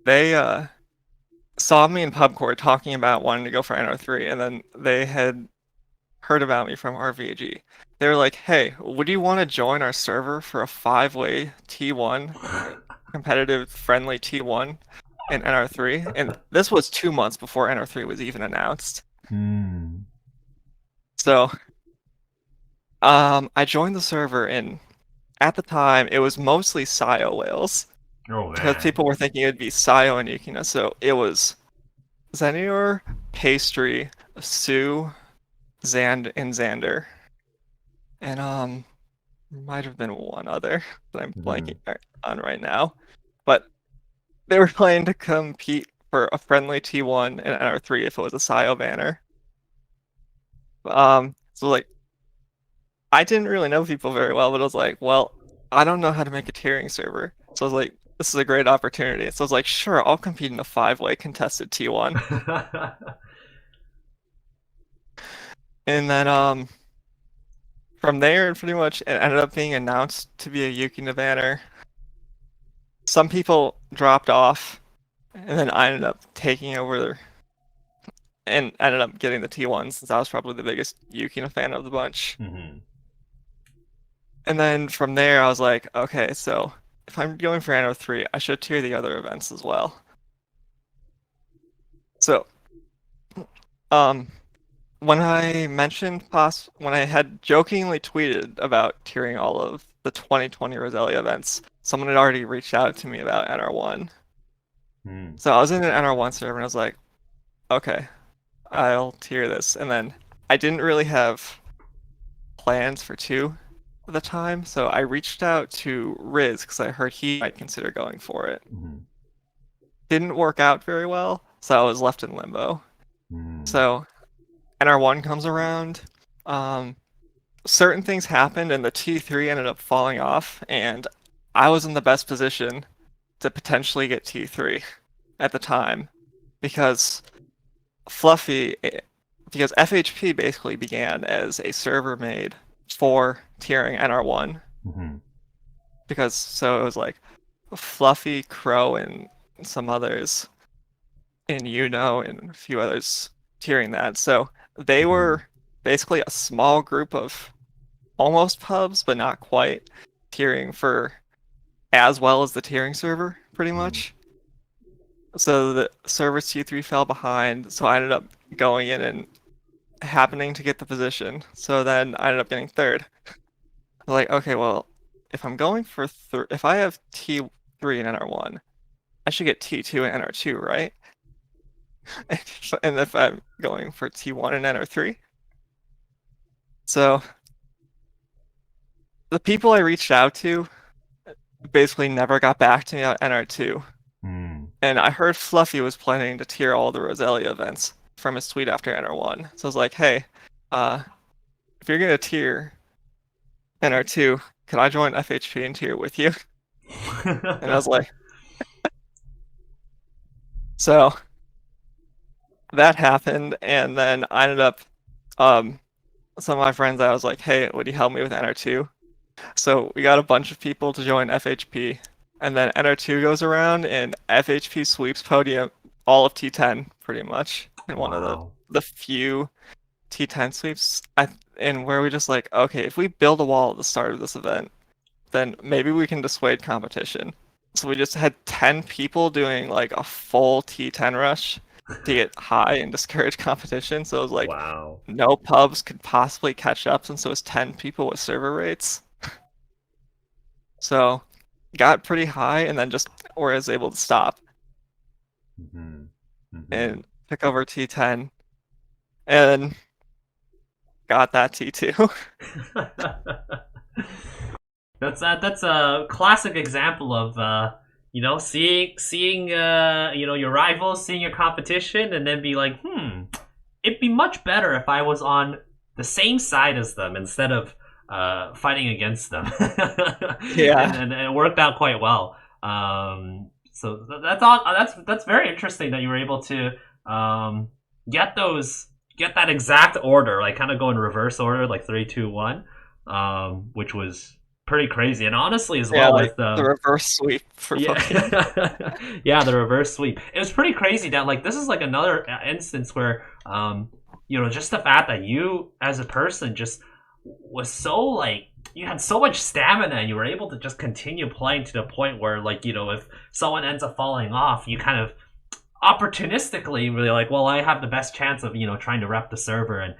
They saw me in PubCord talking about wanting to go for NR3, and then they had heard about me from RVG. They were like, "Hey, would you want to join our server for a five-way T1, competitive, friendly T1 in NR3?" And this was 2 months before NR3 was even announced. Mm. So, I joined the server, and at the time, it was mostly Sio whales Oh because man. people were thinking it'd be Sio and Yukina. So it was Xenior, Pastry, Sue, and Xander, and might have been one other that I'm Mm-hmm. blanking on right now, but they were planning to compete for a friendly T1 and NR3 if it was a Sio banner. So like I didn't really know people very well, but I was like, well, I don't know how to make a tiering server, so I was like, this is a great opportunity. So I was like, sure, I'll compete in a five-way contested T1, and then from there, pretty much, it ended up being announced to be a Yukina banner. Some people dropped off, and then I ended up taking over and ended up getting the T1 since I was probably the biggest Yukina fan of the bunch. Mm-hmm. And then from there, I was like, okay, so if I'm going for Anno 3, I should tier the other events as well. So, um, when I mentioned when I had jokingly tweeted about tiering all of the 2020 Roselia events, someone had already reached out to me about NR1. Mm. So I was in an NR1 server and I was like, okay, I'll tier this. And then I didn't really have plans for 2 at the time, so I reached out to Riz because I heard he might consider going for it. Mm-hmm. Didn't work out very well, so I was left in limbo. Mm. So NR1 comes around. Certain things happened, and the T3 ended up falling off, and I was in the best position to potentially get T3 at the time because because FHP basically began as a server made for tiering NR1. Mm-hmm. Because so it was like Fluffy, Crow, and some others, and and a few others tiering that. So they Mm-hmm. were basically a small group of almost pubs, but not quite, tiering for as well as the tiering server, pretty Mm-hmm. much. So the server T3 fell behind, so I ended up going in and happening to get the position. So then I ended up getting third. Like, okay, well, if I'm going for if I have T3 in NR1, I should get T2 in NR2, right? And if I'm going for T1 in NR3. So the people I reached out to basically never got back to me on NR2. Mm. And I heard Fluffy was planning to tier all the Roselia events from his tweet after NR1. So I was like, hey, if you're gonna tier NR2, can I join FHP and tier with you? And I was like, so that happened, and then I ended up, some of my friends, I was like, hey, would you help me with NR2? So we got a bunch of people to join FHP, and then NR2 goes around, and FHP sweeps podium all of T10 pretty much in one of Wow. the few T10 sweeps. And where we just like, okay, if we build a wall at the start of this event, then maybe we can dissuade competition. So we just had 10 people doing like a full T10 rush to get high and discourage competition. So it was like Wow. no pubs could possibly catch up since it was 10 people with server rates. So got pretty high and then just was able to stop Mm-hmm. Mm-hmm. and took over T10 and got that T2. That's a classic example of seeing your rivals, seeing your competition, and then be like, it'd be much better if I was on the same side as them instead of fighting against them. Yeah. And it worked out quite well. So that's all. That's very interesting that you were able to get that exact order, like kind of go in reverse order, like 3, 2, 1, which was pretty crazy. And honestly, as Yeah, well like with the reverse sweep for podium. yeah, yeah, the reverse sweep. It was pretty crazy that like this is like another instance where just the fact that you as a person just was so like you had so much stamina and you were able to just continue playing to the point where like if someone ends up falling off, you kind of opportunistically really like, well, I have the best chance of trying to rep the server and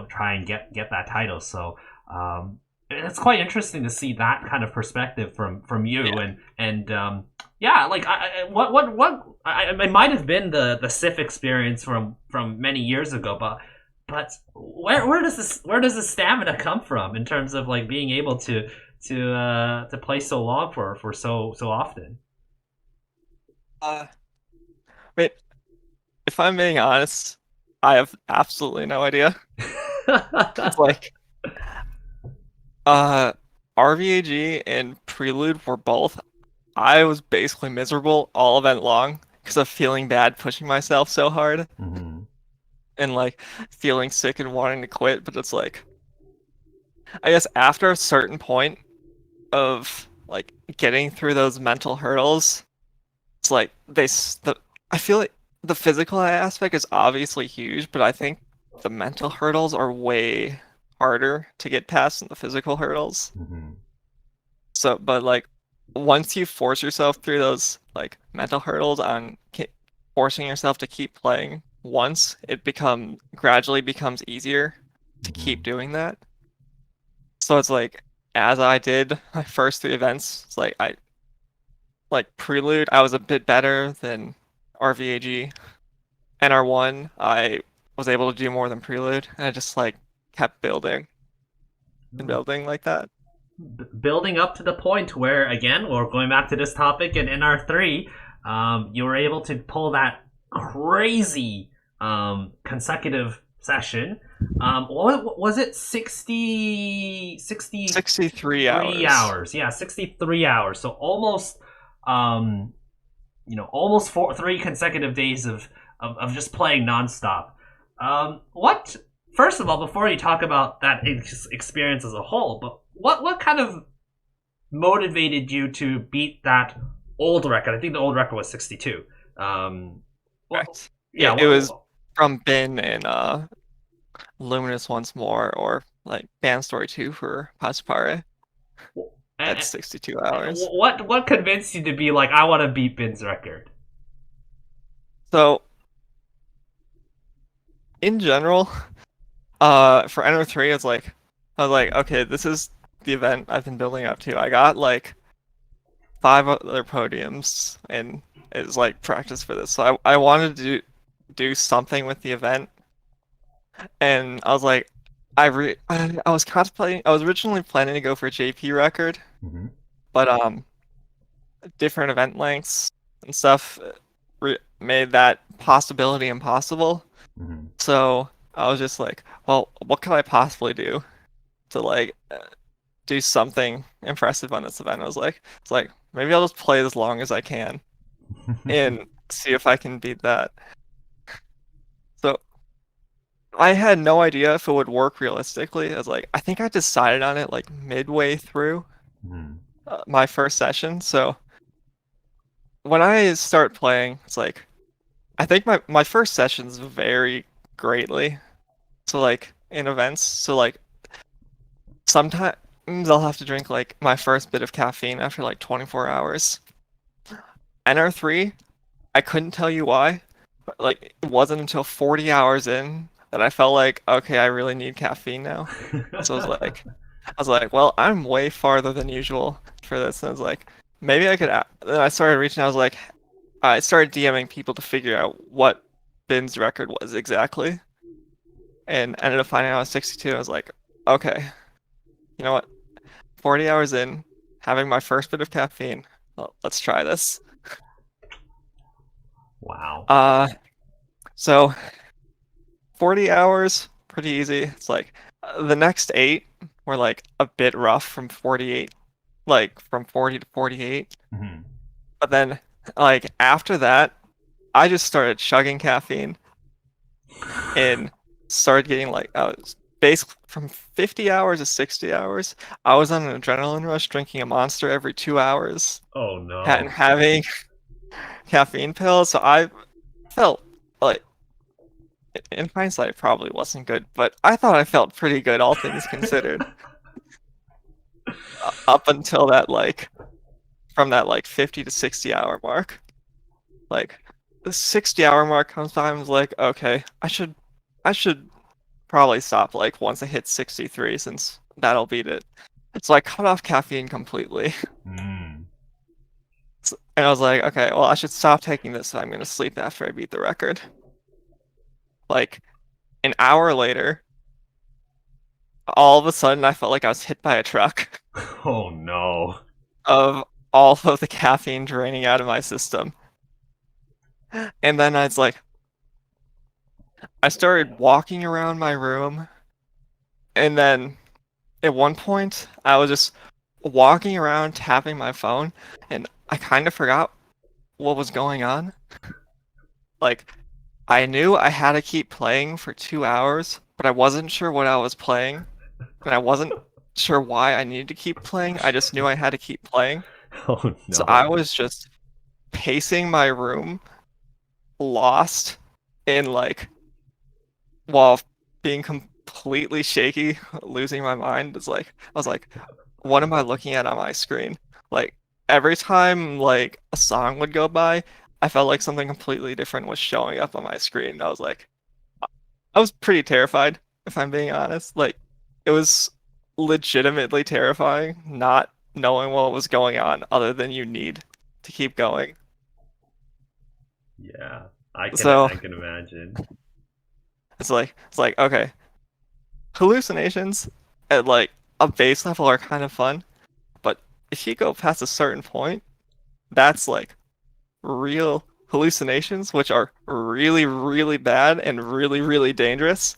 try and get that title. So it's quite interesting to see that kind of perspective from you. Yeah. And yeah, like it might have been the Sif experience from many years ago, but where does the stamina come from in terms of like being able to play so long for so often? Wait, if I'm being honest, I have absolutely no idea. Like, uh, RVAG and Prelude were both. I was basically miserable all event long because of feeling bad pushing myself so hard Mhm. and like feeling sick and wanting to quit. But it's like, I guess after a certain point of like getting through those mental hurdles, it's like I feel like the physical aspect is obviously huge, but I think the mental hurdles are way harder to get past than the physical hurdles. Hmm. So, but like once you force yourself through those like mental hurdles on forcing yourself to keep playing once, it gradually becomes easier to keep Hmm. doing that. So it's like as I did my first three events, it's like I like Prelude, I was a bit better than RVAG. NR1, I was able to do more than Prelude, and I just like kept building and building like that. Building up to the point where, again, we're going back to this topic in NR3, you were able to pull that crazy consecutive session. What was it? 63 63 hours. hours. Yeah, 63 hours. So almost, um, almost 3 consecutive days of just playing nonstop. What First of all, before you talk about that experience as a whole, but what kind of motivated you to beat that old record? I think the old record was 62. What? Correct. Yeah. It was from Bin and Luminous Once More, or like Bandori 2 for Poppin'Party. and, That's 62 hours. what convinced you to be like, I want to beat Ben's record? So in general, for NO3, I was like, okay, this is the event I've been building up to. I got like 5 other podiums, and it's like practice for this. So I wanted to do something with the event, and I was like, I was contemplating. I was originally planning to go for a JP record, Mm-hmm. but different event lengths and stuff made that possibility impossible. Mm-hmm. So I was just like, well, what can I possibly do to like do something impressive on this event? It's like maybe I'll just play as long as I can and see if I can beat that. So I had no idea if it would work realistically. I was like, I think I decided on it like midway through Mm-hmm. my first session. So when I start playing, it's like I think my first sessions vary greatly. So like in events, so like sometimes I'll have to drink like my first bit of caffeine after like 24 hours. NR3, I couldn't tell you why, but like it wasn't until 40 hours in that I felt like, okay, I really need caffeine now. So I was like, well, I'm way farther than usual for this. And I was like, maybe I could. Then I started reaching. I was like, I started DMing people to figure out what Ben's record was exactly, and ended up finding out I was 62. I was like, okay, you know what? 40 hours in, having my first bit of caffeine. Well, let's try this. Wow. Uh, so 40 hours, pretty easy. It's like the next 8 were like a bit rough from 48, like from 40 to 48. Mm-hmm. But then, like after that, I just started chugging caffeine and started getting like I was basically from 50 hours to 60 hours. I was on an adrenaline rush, drinking a Monster every 2 hours Oh and no. having caffeine pills. So I felt like, in hindsight, it probably wasn't good, but I thought I felt pretty good, all things considered, up until that like from that like 50 to 60 hour mark. Like the 60 hour mark comes by, and I was like, okay, I should probably stop like once I hit 63, since that'll beat it. So I cut off caffeine completely. Mm. And I was like, okay, well, I should stop taking this so I'm gonna sleep after I beat the record. Like an hour later, all of a sudden I felt like I was hit by a truck Oh no. of all of the caffeine draining out of my system. And then I started walking around my room, and then at one point I was just walking around tapping my phone, and I kind of forgot what was going on. Like I knew I had to keep playing for 2 hours, but I wasn't sure what I was playing, and I wasn't sure why I needed to keep playing. I just knew I had to keep playing. Oh So I no. was just pacing my room lost in like while being completely shaky, losing my mind. It's like I was like, what am I looking at on my screen? Like every time like a song would go by, I felt like something completely different was showing up on my screen. I was like, I was pretty terrified, if I'm being honest. Like it was legitimately terrifying not knowing what was going on other than you need to keep going. Yeah, So I can imagine. it's like okay, hallucinations at like a base level are kind of fun, but if you go past a certain point, that's like real hallucinations, which are really, really bad and really, really dangerous.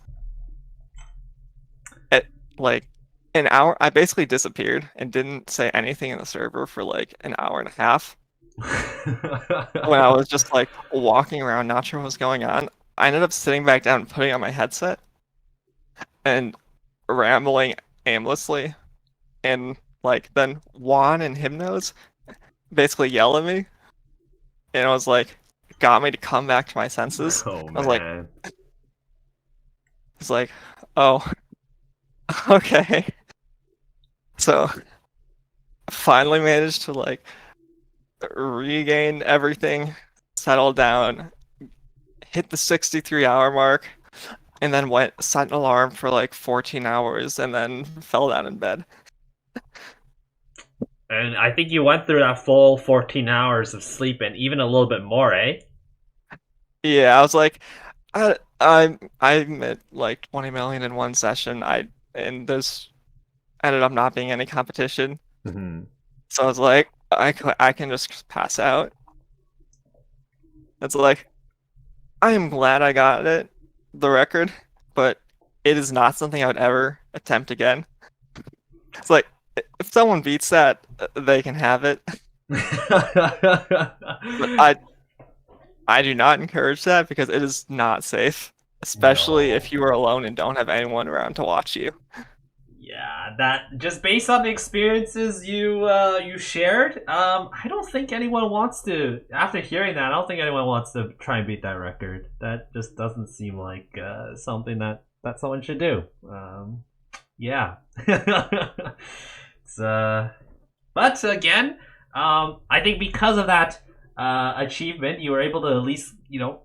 At like an hour, I basically disappeared and didn't say anything in the server for like an hour and a half. When I was just like walking around, not sure what was going on, I ended up sitting back down and putting on my headset and rambling aimlessly. And like then Juan and Hypnos basically yell at me, and I was like, got me to come back to my senses. Oh I was like, man. it's like, oh, okay. So finally managed to like regain everything, settle down, hit the 63-hour mark, and then went set an alarm for like 14 hours, and then fell down in bed. And I think you went through that full 14 hours of sleep and even a little bit more, eh? Yeah, I was like, I made like 20 million in one session. And there's ended up not being any competition. Mm-hmm. So I was like, I can just pass out. It's like, I am glad I got the record, but it is not something I would ever attempt again. It's like, if someone beats that, they can have it. But I do not encourage that because it is not safe, especially No. if you are alone and don't have anyone around to watch you. Yeah, that just based on the experiences you shared, I don't think anyone wants to. After hearing that, I don't think anyone wants to try and beat that record. That just doesn't seem like something that someone should do. Yeah, it's but again, I think because of that achievement, you were able to at least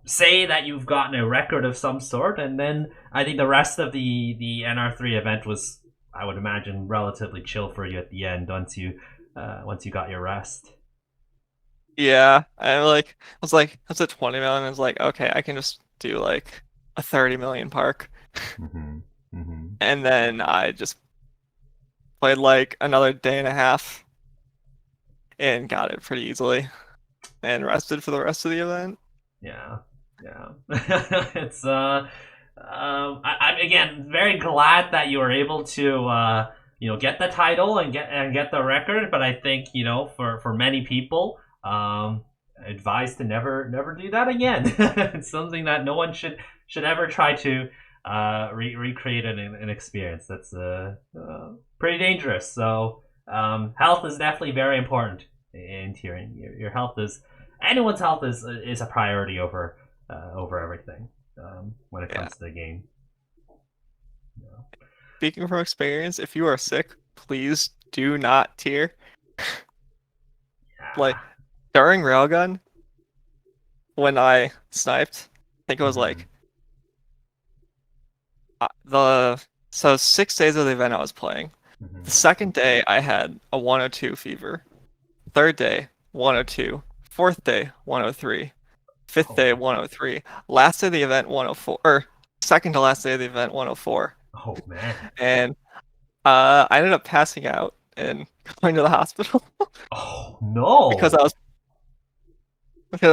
say that you've gotten a record of some sort, and then I think the rest of the NR3 event was, I would imagine, relatively chill for you at the end once you got your rest. Yeah, I was at 20 million. I was like, okay, I can just do like a 30 million park, Mm-hmm. Mm-hmm. and then I just played like another day and a half and got it pretty easily and rested for the rest of the event. Yeah, yeah. It's I'm again very glad that you were able to get the title and get the record. But I think for many people, advised to never do that again. It's something that no one should ever try to recreate an experience. That's pretty dangerous. So health is definitely very important in tiering. Your health is anyone's health is a priority over everything when it Yeah. comes to the game. Yeah. Speaking from experience, if you are sick, please do not tier. Like during Railgun, when I sniped, I think it was Mhm. like the so 6 days of the event I was playing. The Mhm. second day I had a 102 fever. Third day 102. Fourth day 103. Fifth Oh, day 103. Last day of the event 104. Or second to last day of the event 104. oh man. And I ended up passing out and going to the hospital Oh because no. I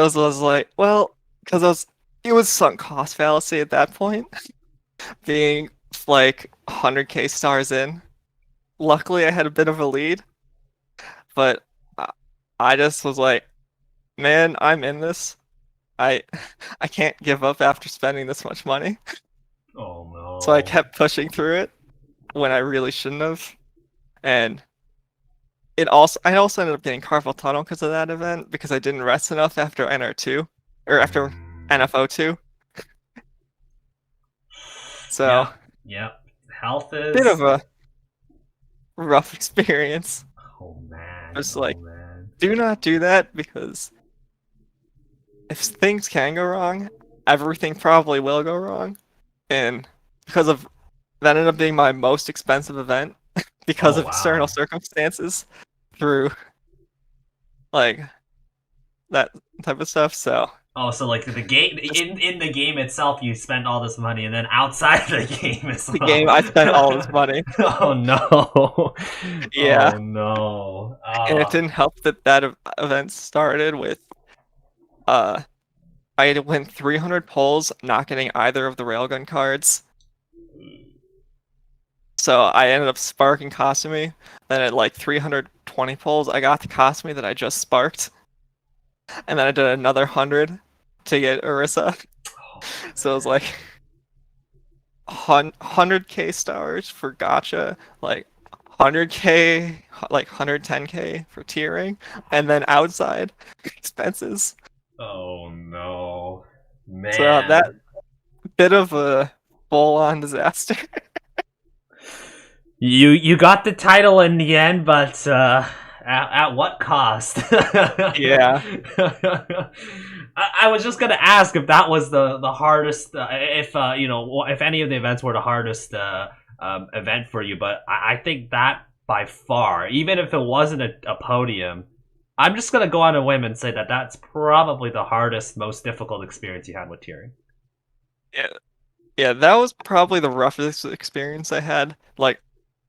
was like, well, because I was it was sunk cost fallacy at that point, being like 100k stars in. Luckily, I had a bit of a lead, but I I just was like, man, I'm in this. I I can't give up after spending this much money. Oh So I no. kept pushing through it when I really shouldn't have. And I also ended up getting carpal tunnel because of that event because I didn't rest enough after NR2 or after NFO2. So Yep. Yep. Health bit is. of a rough experience. Oh man. Just Oh like, man. do not do that, because if things can go wrong, everything probably will go wrong. And because of that ended up being my most expensive event because Oh of external wow. circumstances through like that type of stuff. So Oh, so like the game just in the game itself, you spend all this money, and then outside the game as the game, well. I spent all this money. Oh no! Yeah, Oh no! and it didn't help that event started with uh I had to win 300 pulls, not getting either of the railgun cards. So I ended up sparking Kasumi. Then at like 320 pulls, I got the Kasumi that I just sparked. And then I did another 100 to get Orisa. Oh So it was man! like 100k stars for gacha, like 100k, like 110k for tiering, and then outside expenses. Oh no! So that Man! bit of a full-on disaster. You got the title in the end, but at what cost? Yeah. I was just gonna ask if that was the hardest, if if any of the events were the hardest event for you, but I think that by far, even if it wasn't a podium, I'm just gonna go on a whim and say that that's probably the hardest, most difficult experience you had with tiering. Yeah, yeah, that was probably the roughest experience I had. Like,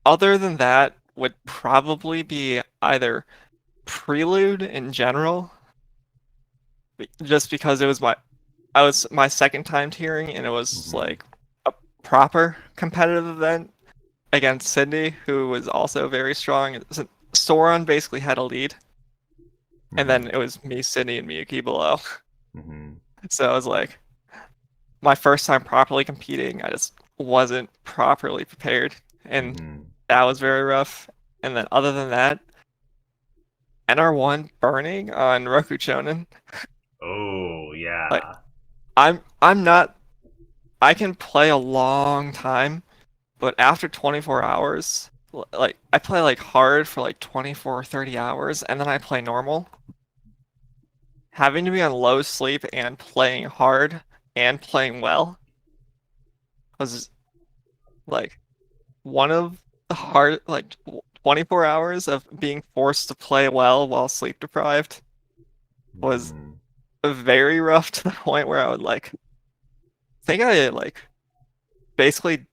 other than that, would probably be either Prelude in general, just because I was my second time tiering, and it was Mm-hmm. like a proper competitive event against Sydney, who was also very strong. Sauron basically had a lead, and then Mm-hmm. it was me, Sydney, and Miyuki below. Mm-hmm. So I was like, my first time properly competing, I just wasn't properly prepared, and Mm-hmm. that was very rough. And then other than that, NR1 burning on Roku Chonen. Oh Like, yeah. I'm not, I can play a long time, but after 24 hours, like I play like hard for like 24 or 30 hours, and then I play normal. Having to be on low sleep and playing hard and playing well was like one of the hard, like 24 hours of being forced to play well while sleep deprived was Mm-hmm. very rough, to the point where I would like think I like basically,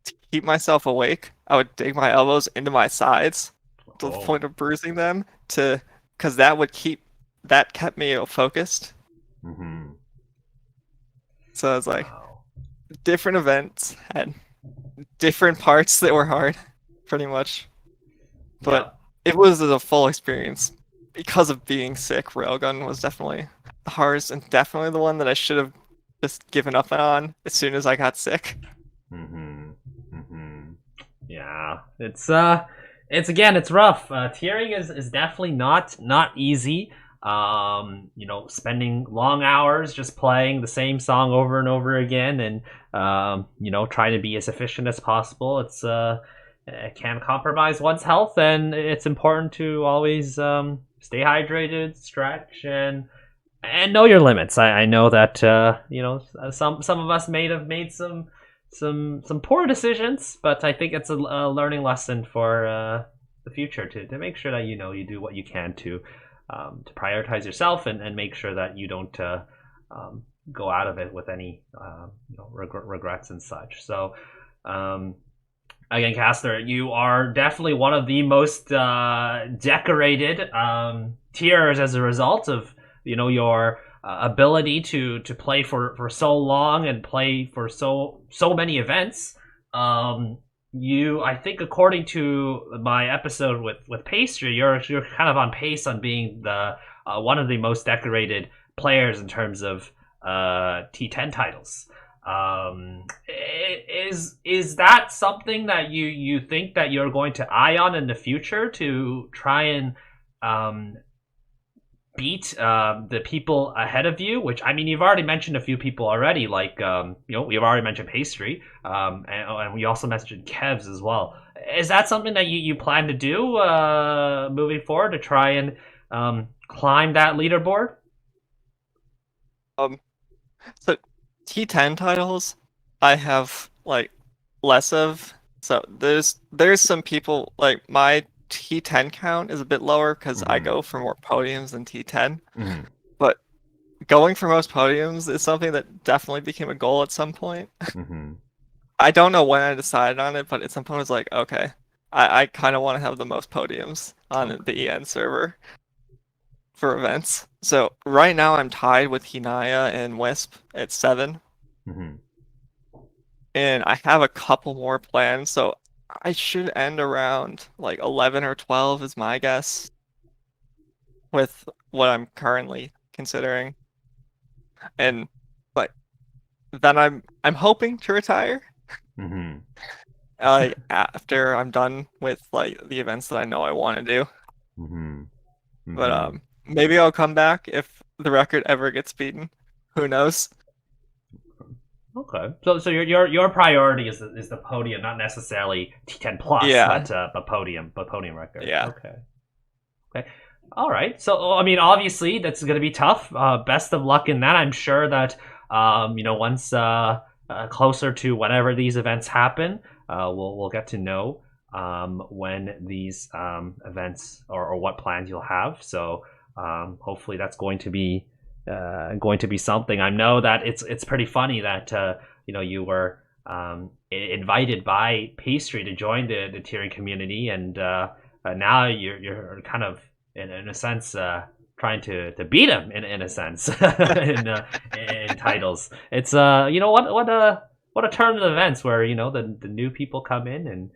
to keep myself awake, I would dig my elbows into my sides to the Oh. point of bruising them, to because that kept me focused. Mm-hmm. So it's like Wow. different events had different parts that were hard, pretty much. But Yep. it was a full experience. Because of being sick, Railgun was definitely the hardest, and definitely the one that I should have just given up on as soon as I got sick. Mm-hmm. Mm-hmm. Yeah. It's again, it's rough. Tiering is definitely not easy. Spending long hours just playing the same song over and over again, and trying to be as efficient as possible. It can compromise one's health, and it's important to always stay hydrated, stretch, and know your limits. I know that some of us may have made some poor decisions, but I think it's a learning lesson for the future to make sure that you do what you can to prioritize yourself and make sure that you don't go out of it with any regrets and such. So. Um, Again, Caster, you are definitely one of the most decorated tiers as a result of your ability to play for so long and play for so many events. I think, according to my episode with Pastry, you're kind of on pace on being the one of the most decorated players in terms of T10 titles. Is that something that you think that you're going to eye on in the future to try and um, beat the people ahead of you? Which, I mean, you've already mentioned a few people already. Like, we've already mentioned Pastry, and we also mentioned Kevs as well. Is that something that you plan to do moving forward to try and climb that leaderboard? Um, so T10 titles, I have like less of. So there's some people like my T10 count is a bit lower because I Mm-hmm. go for more podiums than T10. Mm-hmm. But going for most podiums is something that definitely became a goal at some point. Mm-hmm. I don't know when I decided on it, but at some point I was like, okay, I kind of want to have the most podiums on Okay. the EN server for events. So right now I'm tied with Hinaya and Wisp at 7, Mm-hmm. and I have a couple more plans, so I should end around like 11 or 12 is my guess with what I'm currently considering. And but then I'm hoping to retire Mm-hmm. after I'm done with like the events that I know I want to do. Mm-hmm. But Mm-hmm. maybe I'll come back if the record ever gets beaten. Who knows? Okay. So your priority is the podium, not necessarily T10 plus, Yeah, but podium record. yeah. Okay. Okay. All right. So I mean, obviously that's going to be tough. Best of luck in that. I'm sure that once closer to whenever these events happen, we'll get to know when these events or what plans you'll have. So hopefully that's going to be something. I know that it's pretty funny that you were invited by Pastry to join the tiering community, and now you're kind of in a sense trying to beat him in a sense in titles. It's what a turn of events where the new people come in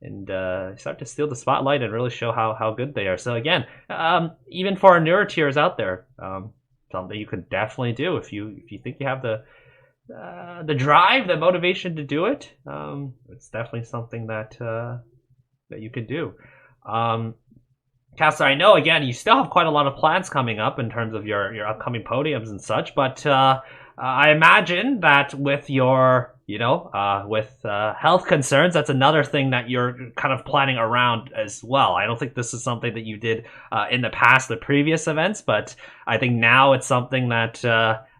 and start to steal the spotlight and really show how good they are. So again, even for our newer tiers out there, something you could definitely do if you think you have the drive, the motivation to do it. It's definitely something that you could do. Um, Castor, I know again you still have quite a lot of plans coming up in terms of your upcoming podiums and such, but I imagine that with your with health concerns, that's another thing that you're kind of planning around as well. I don't think this is something that you did in the past, the previous events, but I think now it's something that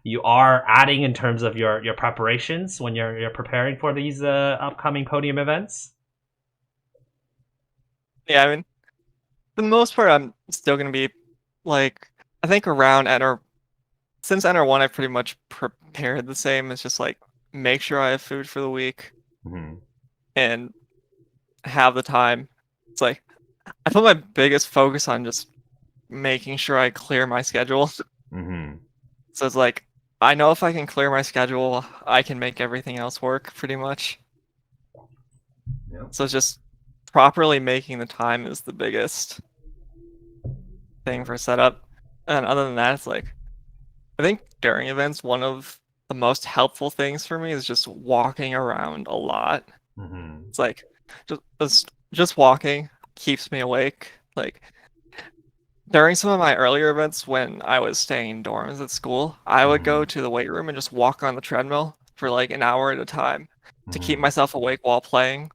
you are adding in terms of your preparations when you're preparing for these upcoming podium events. Yeah, I mean, for the most part, I'm still gonna be like, I think around enter since enter one, I've pretty much prepared the same. It's just like make sure I have food for the week Mm-hmm. and have the time. It's like I put my biggest focus on just making sure I clear my schedule. Mm-hmm. So it's like I know if I can clear my schedule, I can make everything else work pretty much. Yep. So it's just properly making the time is the biggest thing for setup. And other than that, it's like I think during events, one of the most helpful things for me is just walking around a lot. Mm-hmm. It's like just walking keeps me awake. Like during some of my earlier events when I was staying in dorms at school, I would go Mm-hmm. to the weight room and just walk on the treadmill for like an hour at a time to keep Mm-hmm. myself awake while playing.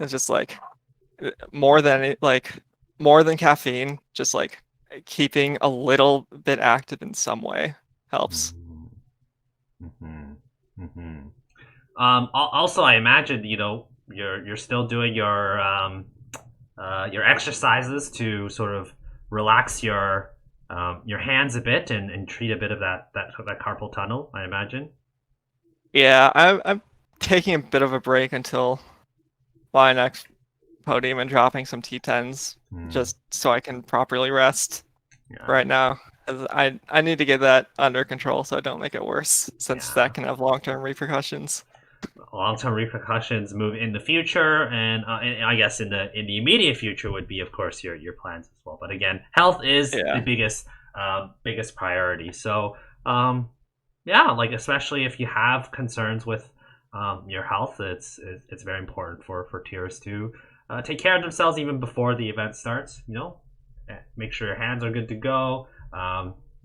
It's just like more than more than caffeine, just like keeping a little bit active in some way helps. Mm-hmm. Mm-hmm. Also, I imagine you're still doing your exercises to sort of relax your hands a bit and treat a bit of that carpal tunnel. I imagine. Yeah, I'm taking a bit of a break until my next podium and dropping some T10s Mm, just so I can properly rest yeah, right now. 'Cause I need to get that under control so I don't make it worse, since yeah. that can have long-term repercussions. Long-term repercussions move in the future, and I guess in the immediate future would be, of course, your plans as well. But again, health is the Yeah. biggest priority. So, yeah, like especially if you have concerns with your health, it's very important for tiers to take care of themselves even before the event starts. make sure your hands are good to go.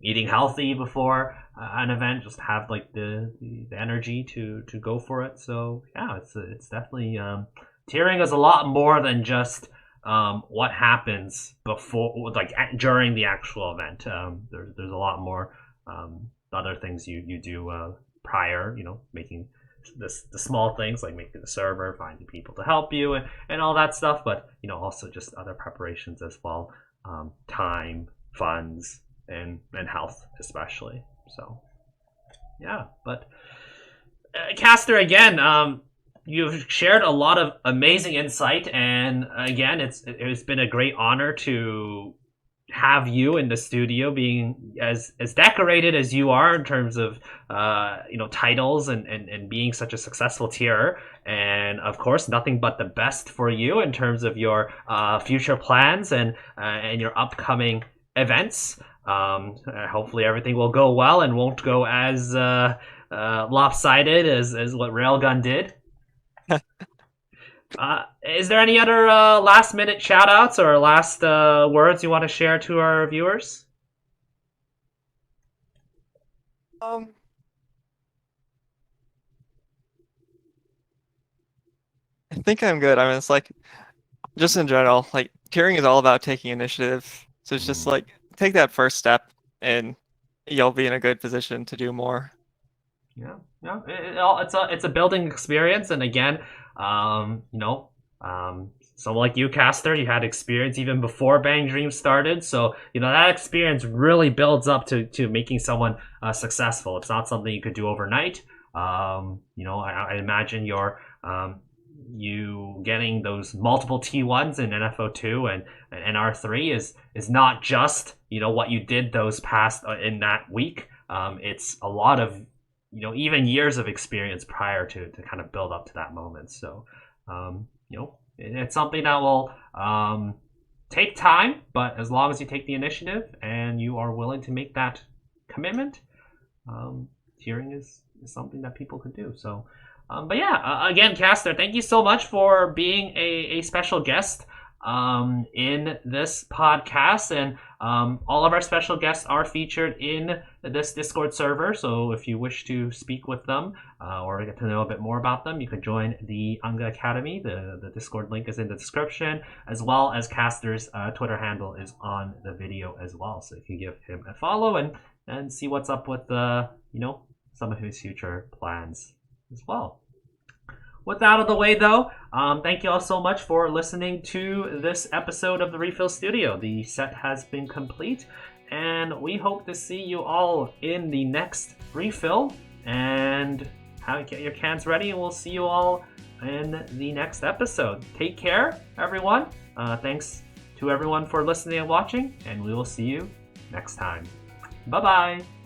Eating healthy before an event, just have like the energy to go for it. So yeah, it's definitely tiering is a lot more than just what happens before, like during the actual event. There's a lot more other things you do prior. Making the small things like making the server, finding people to help you, and all that stuff. But also just other preparations as well, time, funds, and health especially. So yeah, but Caster, again, you've shared a lot of amazing insight, and again, it's been a great honor to have you in the studio, being as decorated as you are in terms of titles and being such a successful tierer. And of course, nothing but the best for you in terms of your future plans and your upcoming events. Hopefully everything will go well and won't go as lopsided as what Railgun did. Is there any other last minute shout outs or last words you want to share to our viewers? I think I'm good. I mean, it's like, just in general, like, tiering is all about taking initiative. So it's just like, take that first step and you'll be in a good position to do more. Yeah, it's a building experience, and again, someone like you, Caster, you had experience even before Bang Dreams started, so that experience really builds up to making someone successful. It's not something you could do overnight. I imagine you getting those multiple T1s in NFO2 and R3 is not just what you did those past in that week. It's a lot of even years of experience prior to kind of build up to that moment. So it's something that will take time, but as long as you take the initiative and you are willing to make that commitment, tiering is something that people can do. So but yeah, again, Caster, thank you so much for being a special guest in this podcast, and all of our special guests are featured in this Discord server. So if you wish to speak with them or get to know a bit more about them, you can join the Anga Academy. The Discord link is in the description, as well as Caster's Twitter handle is on the video as well. So you can give him a follow and see what's up with some of his future plans as well. With that out of the way, though, thank you all so much for listening to this episode of the RePHIL Studio. The set has been complete, and we hope to see you all in the next RePHIL. And get your cans ready, and we'll see you all in the next episode. Take care, everyone. Thanks to everyone for listening and watching, and we will see you next time. Bye-bye.